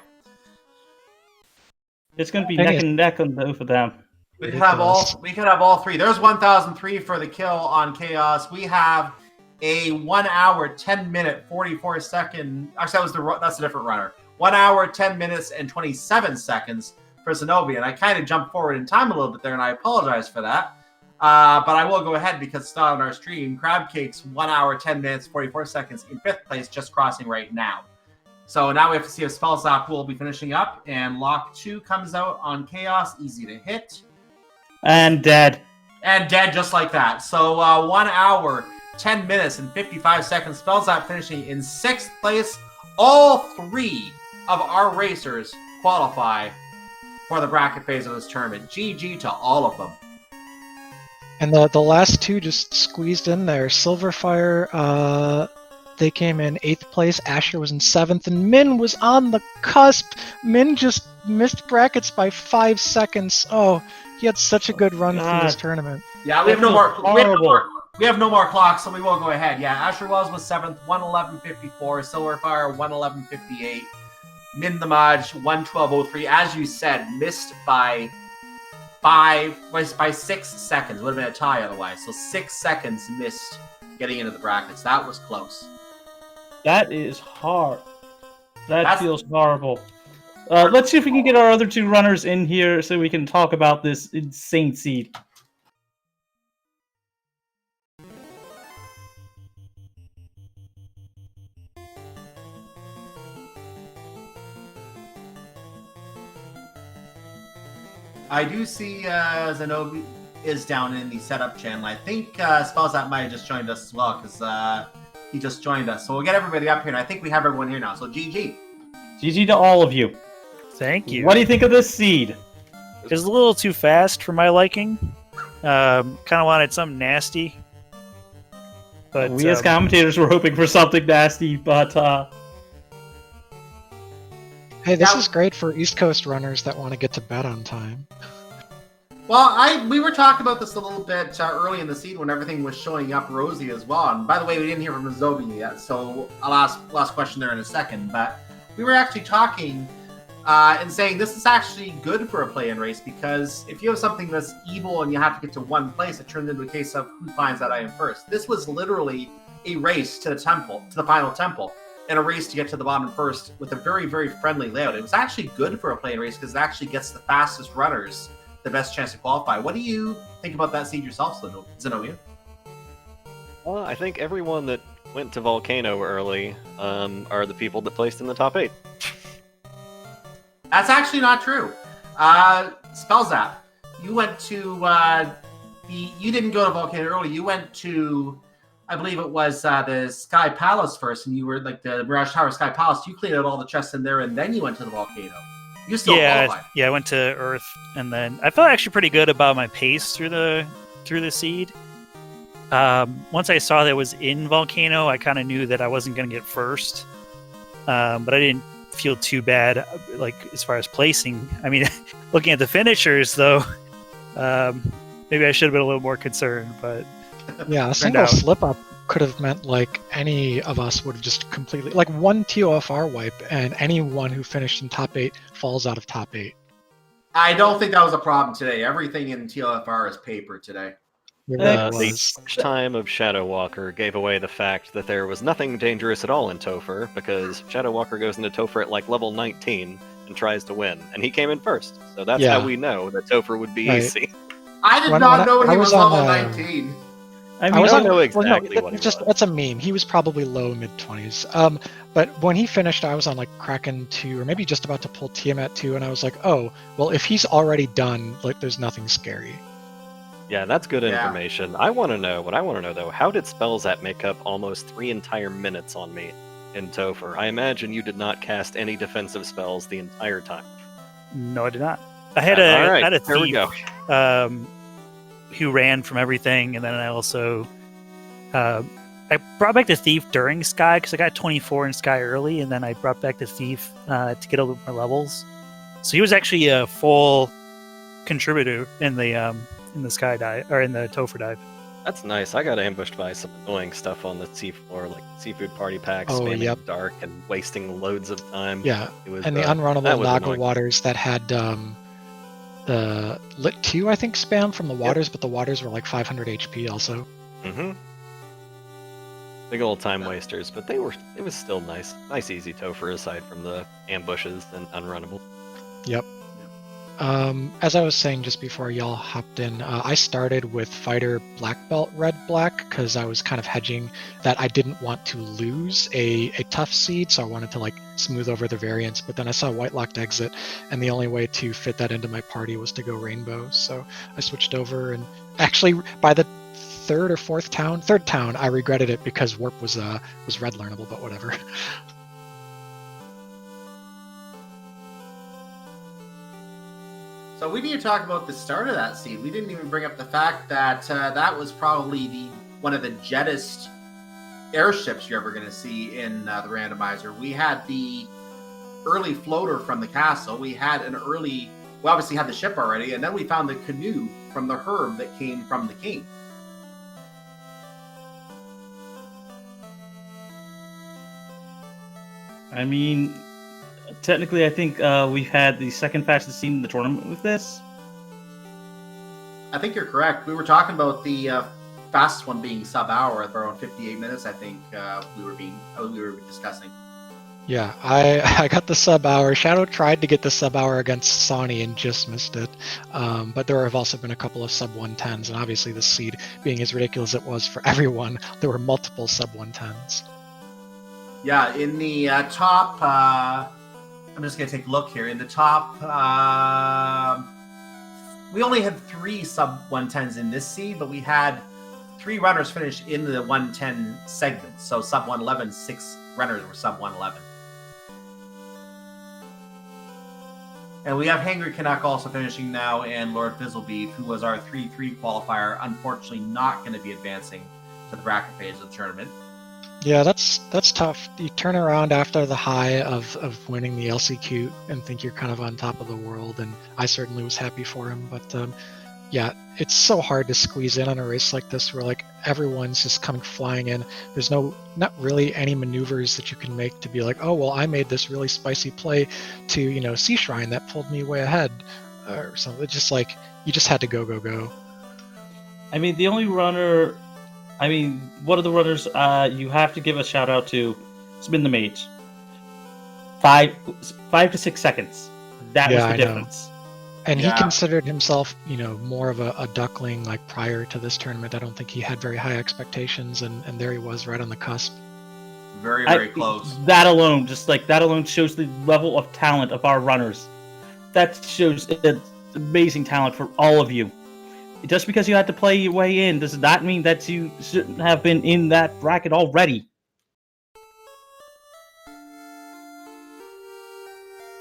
It's going to be neck and neck on both of them. We could have all 3. There's 1003 for the kill on Chaos. We have a 1 hour, 10 minute, 44 second. Actually, that's a different runner. 1 hour, 10 minutes, and 27 seconds for Zenobia. And I kind of jumped forward in time a little bit there, and I apologize for that. But I will go ahead because it's not on our stream. Crab Cake's 1 hour, 10 minutes, 44 seconds in 5th place, just crossing right now. So now we have to see if Spellzap will be finishing up. And Lock 2 comes out on Chaos, easy to hit. And dead. And dead just like that. So 1 hour, 10 minutes, and 55 seconds. Spellzap finishing in 6th place. All 3 of our racers qualify for the bracket phase of this tournament. GG to all of them. And the last 2 just squeezed in there. Silverfire, they came in 8th place. Asher was in 7th, and Min was on the cusp. Min just missed brackets by 5 seconds. Oh, he had such a good run through this tournament. Yeah, we have no more clocks, so we will go ahead. Yeah, Asher Wells was 7th, 111.54. Silverfire, 111.58. Min the Maj, 112.03. As you said, missed by 6 seconds. Would have been a tie otherwise. So 6 seconds missed getting into the brackets. That was close. That is hard. That feels horrible. Let's see if we can get our other 2 runners in here so we can talk about this insane seed. I do see Zenobi is down in the setup channel. I think Spellzap might have just joined us as well because he just joined us. So we'll get everybody up here, and I think we have everyone here now. So GG. GG to all of you. Thank you. What do you think of this seed? It was a little too fast for my liking. Kind of wanted something nasty. But we as commentators were hoping for something nasty, but hey, this is great for East Coast runners that want to get to bed on time. Well, we were talking about this a little bit early in the seed when everything was showing up rosy as well. And by the way, we didn't hear from Zobi yet, so I'll ask last question there in a second. But we were actually talking and saying this is actually good for a play-in race because if you have something that's evil and you have to get to 1 place, it turns into a case of who finds that item first. This was literally a race to the temple, to the final temple, and a race to get to the bottom first with a very, very friendly layout. It was actually good for a play-in race because it actually gets the fastest runners the best chance to qualify. What do you think about that seed yourself, Zenobia? Well, I think everyone that went to Volcano early are the people that placed in the top 8. That's actually not true. Spellzap, you went to you didn't go to Volcano early. You went to, I believe it was the Sky Palace first, and you were like the Mirage Tower Sky Palace. You cleared out all the chests in there, and then you went to the Volcano. You still qualified. Yeah, I went to Earth, and then I felt actually pretty good about my pace through the seed. Once I saw that it was in Volcano, I kind of knew that I wasn't going to get first, but I didn't feel too bad, like as far as placing. I mean, looking at the finishers, though, maybe I should have been a little more concerned. But yeah, a single slip up could have meant like any of us would have just completely, like one TOFR wipe and anyone who finished in top 8 falls out of top 8. I don't think that was a problem today. Everything in TOFR is paper today. The time of Shadow Walker gave away the fact that there was nothing dangerous at all in Topher because Shadow Walker goes into Topher at like level 19 and tries to win, and he came in first. So that's how we know that Topher would be easy. I did When- not when know I he was was on, level 19. I I mean, was I on, don't know well, exactly what he just was. that's a meme. He was probably low mid 20s. But when he finished, I was on like Kraken 2, or maybe just about to pull Tiamat 2, and I was like, oh, well, if he's already done, like, there's nothing scary. Yeah, that's good Yeah. information. What I want to know though, how did Spellzap make up almost 3 entire minutes on me in Topher? I imagine you did not cast any defensive spells the entire time. No, I did not. I had All a right, I had a there we thief go. who ran from everything, and then I also I brought back the thief during Sky because I got 24 in Sky early, and then I brought back the thief to get a little more levels. So he was actually a full contributor in the Sky dive or in the Topher dive. That's nice. I got ambushed by some annoying stuff on the seafloor, like seafood party packs, Oh, spamming yep. the dark and wasting loads of time. Yeah, It was, and the that unrunnable was Naga annoying. waters that had the Lit 2, I think, spam from the waters, but the waters were like 500 HP also. Mm-hmm. Big old time wasters, but it was still nice easy Topher aside from the ambushes and unrunnable. Yep. As I was saying just before y'all hopped in, I started with fighter black belt red black because I was kind of hedging that I didn't want to lose a tough seed, so I wanted to like smooth over the variants. But then I saw white locked exit, and the only way to fit that into my party was to go rainbow. So I switched over, and actually by the third town, I regretted it because warp was red learnable, but whatever. So we need to talk about the start of that seed. We didn't even bring up the fact that that was probably one of the jettest airships you're ever going to see in the randomizer. We had the early floater from the castle. We obviously had the ship already, and then we found the canoe from the herb that came from the king. I mean, technically, I think we've had the second fastest scene in the tournament with this. I think you're correct. We were talking about the fastest one being sub-hour at around 58 minutes. I think we were discussing. Yeah, I got the sub-hour. Shadow tried to get the sub-hour against Sani and just missed it. But there have also been a couple of sub-110s, and obviously the seed being as ridiculous as it was for everyone, there were multiple sub-110s. Yeah, in the top, I'm just going to take a look here. In the top, we only had 3 sub-110s in this seed, but we had 3 runners finish in the 110 segment. So sub-111, 6 runners were sub-111. And we have Hangry Canuck also finishing now, and Lord Fizzlebeef, who was our 3-3 qualifier, unfortunately not going to be advancing to the bracket phase of the tournament. Yeah, that's tough. You turn around after the high of winning the LCQ and think you're kind of on top of the world, and I certainly was happy for him. But yeah, it's so hard to squeeze in on a race like this where like everyone's just coming flying in. There's not really any maneuvers that you can make to be like, oh well, I made this really spicy play to Sea Shrine that pulled me way ahead or something. It's just like you just had to go. I mean, the only runner. I mean, one of the runners you have to give a shout out to Spin the Mage. 5 to 6 seconds. That was the I know. difference. And Yeah. he considered himself, more of a duckling like prior to this tournament. I don't think he had very high expectations, and there he was right on the cusp. Very, very close. That alone shows the level of talent of our runners. That shows amazing talent for all of you. Just because you had to play your way in does not mean that you shouldn't have been in that bracket already.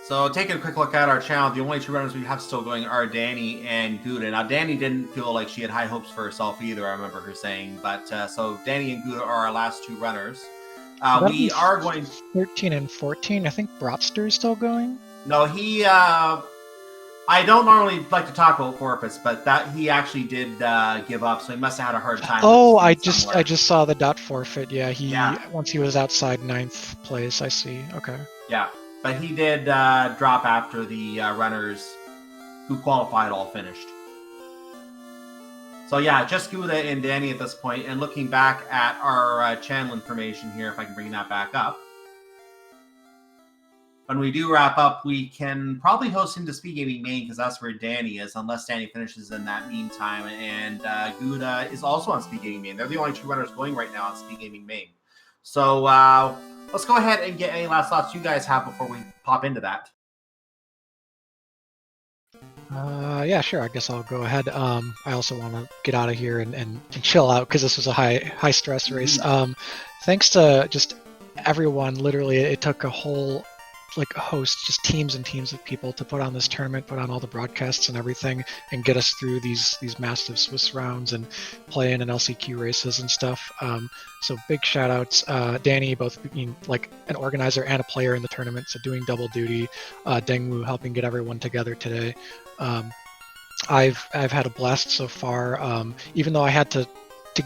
So taking a quick look at our channel, the only 2 runners we have still going are Danny and Gouda. Now, Danny didn't feel like she had high hopes for herself either, I remember her saying. But so Danny and Gouda are our last 2 runners. We are going 13 and 14. I think Bratster is still going. No, he. I don't normally like to talk about forfeits, but that he actually did give up, so he must have had a hard time. Oh, with I the seed just saw the dot forfeit. Yeah, Yeah. once he was outside 9th place. I see. Okay. Yeah, but he did drop after the runners who qualified all finished. So yeah, just Gouda and Danny at this point. And looking back at our channel information here, if I can bring that back up. when we do wrap up, we can probably host him to Speed Gaming Main because that's where Danny is, unless Danny finishes in that meantime. And Gouda is also on Speed Gaming Main. They're the only two runners going right now on Speed Gaming Main. So let's go ahead and get any last thoughts you guys have before we pop into that. Yeah, sure. I guess I'll go ahead. I also want to get out of here and chill out because this was a high stress race. Thanks to just everyone. Literally, it took a whole host, just teams and teams of people to put on this tournament, put on all the broadcasts and everything, and get us through these massive Swiss rounds and playing in LCQ races and stuff. So big shout outs, Danny, both being like an organizer and a player in the tournament, so doing double duty. Dengwu helping get everyone together today. I've had a blast so far. Even though I had to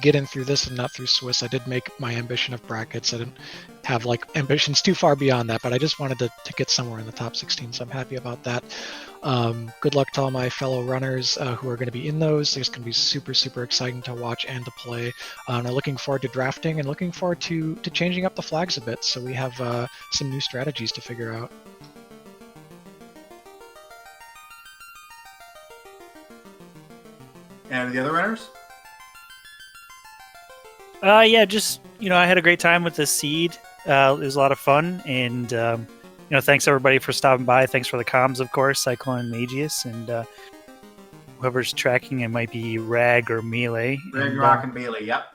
get in through this and not through Swiss, I did make my ambition of brackets. I didn't have ambitions too far beyond that, but I just wanted to get somewhere in the top 16, so I'm happy about that. Good luck to all my fellow runners who are going to be in those. It's going to be super, super exciting to watch and to play. And I'm looking forward to drafting and looking forward to changing up the flags a bit, so we have some new strategies to figure out. And the other runners? Yeah, just, I had a great time with this seed. It was a lot of fun, and thanks everybody for stopping by. Thanks for the comms, of course, Cyclone and Magius, and whoever's tracking it might be Rag or Melee. Rock and Melee, yep.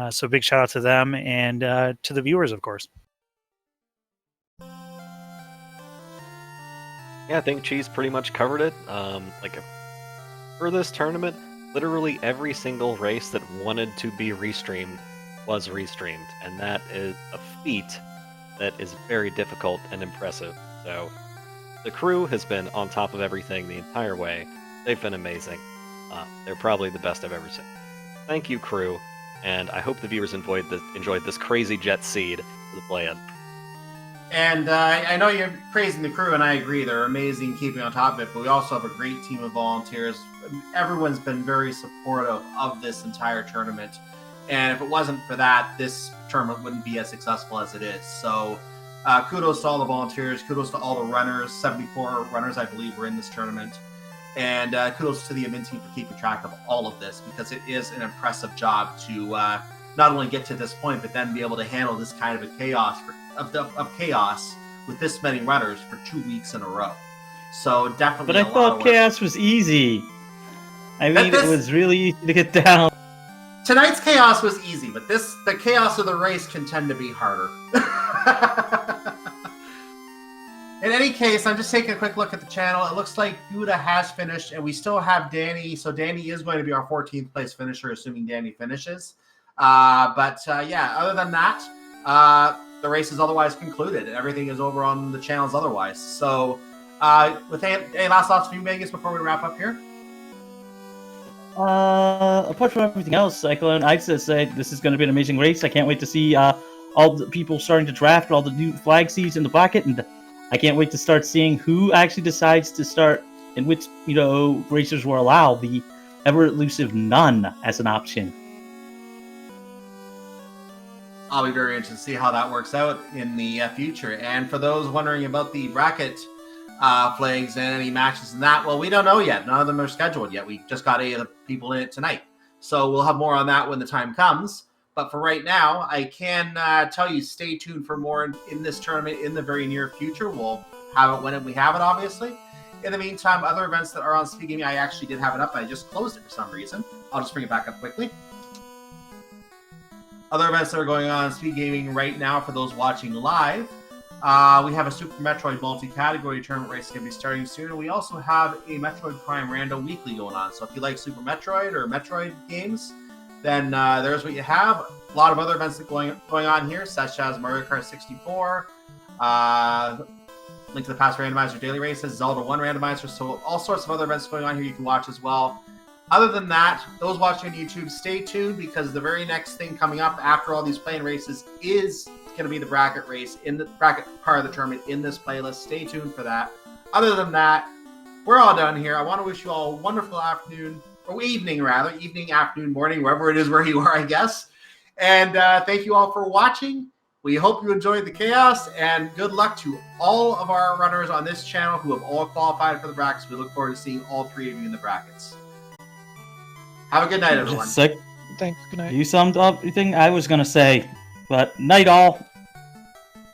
So big shout out to them and to the viewers, of course. Yeah, I think Cheese pretty much covered it. For this tournament, literally every single race that wanted to be restreamed was restreamed, and that is a feat that is very difficult and impressive. So the crew has been on top of everything the entire way. They've been amazing. They're probably the best I've ever seen. Thank you, crew, and I hope the viewers enjoyed this crazy jet seed for the play-in. And I know you're praising the crew, and I agree. They're amazing keeping on top of it, but we also have a great team of volunteers. Everyone's been very supportive of this entire tournament. And if it wasn't for that, this tournament wouldn't be as successful as it is. So kudos to all the volunteers. Kudos to all the runners. 74 runners, I believe, were in this tournament. And kudos to the admin team for keeping track of all of this, because it is an impressive job to not only get to this point, but then be able to handle this kind of a chaos chaos with this many runners for 2 weeks in a row. So definitely. But I thought chaos was easy. I mean, it was really easy to get down. Tonight's chaos was easy, but the chaos of the race can tend to be harder. In any case, I'm just taking a quick look at the channel. It looks like Gouda has finished, and we still have Danny. So Danny is going to be our 14th place finisher, assuming Danny finishes. Yeah, other than that, the race is otherwise concluded, and everything is over on the channels otherwise. So, with any last thoughts from you, Vegas, before we wrap up here? Apart from everything else, Cyclone, I'd just say this is going to be an amazing race. I can't wait to see all the people starting to draft, all the new flag seeds in the bracket, and I can't wait to start seeing who actually decides to start and which, racers will allow the ever-elusive none as an option. I'll be very interested to see how that works out in the future. And for those wondering about the bracket flags and any matches and that, well, we don't know yet. None of them are scheduled yet. We just got 8 of the people in it tonight. So we'll have more on that when the time comes. But for right now, I can tell you, stay tuned for more in this tournament in the very near future. We'll have it when we have it, obviously. In the meantime, other events that are on Speed Gaming, I actually did have it up. I just closed it for some reason. I'll just bring it back up quickly. Other events that are going on Speed Gaming right now for those watching live. We have a Super Metroid multi-category tournament race going to be starting soon. We also have a Metroid Prime Rando Weekly going on. So if you like Super Metroid or Metroid games, then there's what you have. A lot of other events that going on here, such as Mario Kart 64, Link to the Past Randomizer Daily Races, Zelda 1 Randomizer. So all sorts of other events going on here you can watch as well. Other than that, those watching on YouTube, stay tuned, because the very next thing coming up after all these plane races is going to be the bracket race, in the bracket part of the tournament in this playlist. Stay tuned for that. Other than that, we're all done here. I want to wish you all a wonderful afternoon, or evening rather, evening, afternoon, morning, wherever it is where you are, I guess. And thank you all for watching. We hope you enjoyed the chaos, and good luck to all of our runners on this channel who have all qualified for the brackets. We look forward to seeing all three of you in the brackets. Have a good night, everyone. Thanks. Good night. You summed up everything I was going to say. But night all.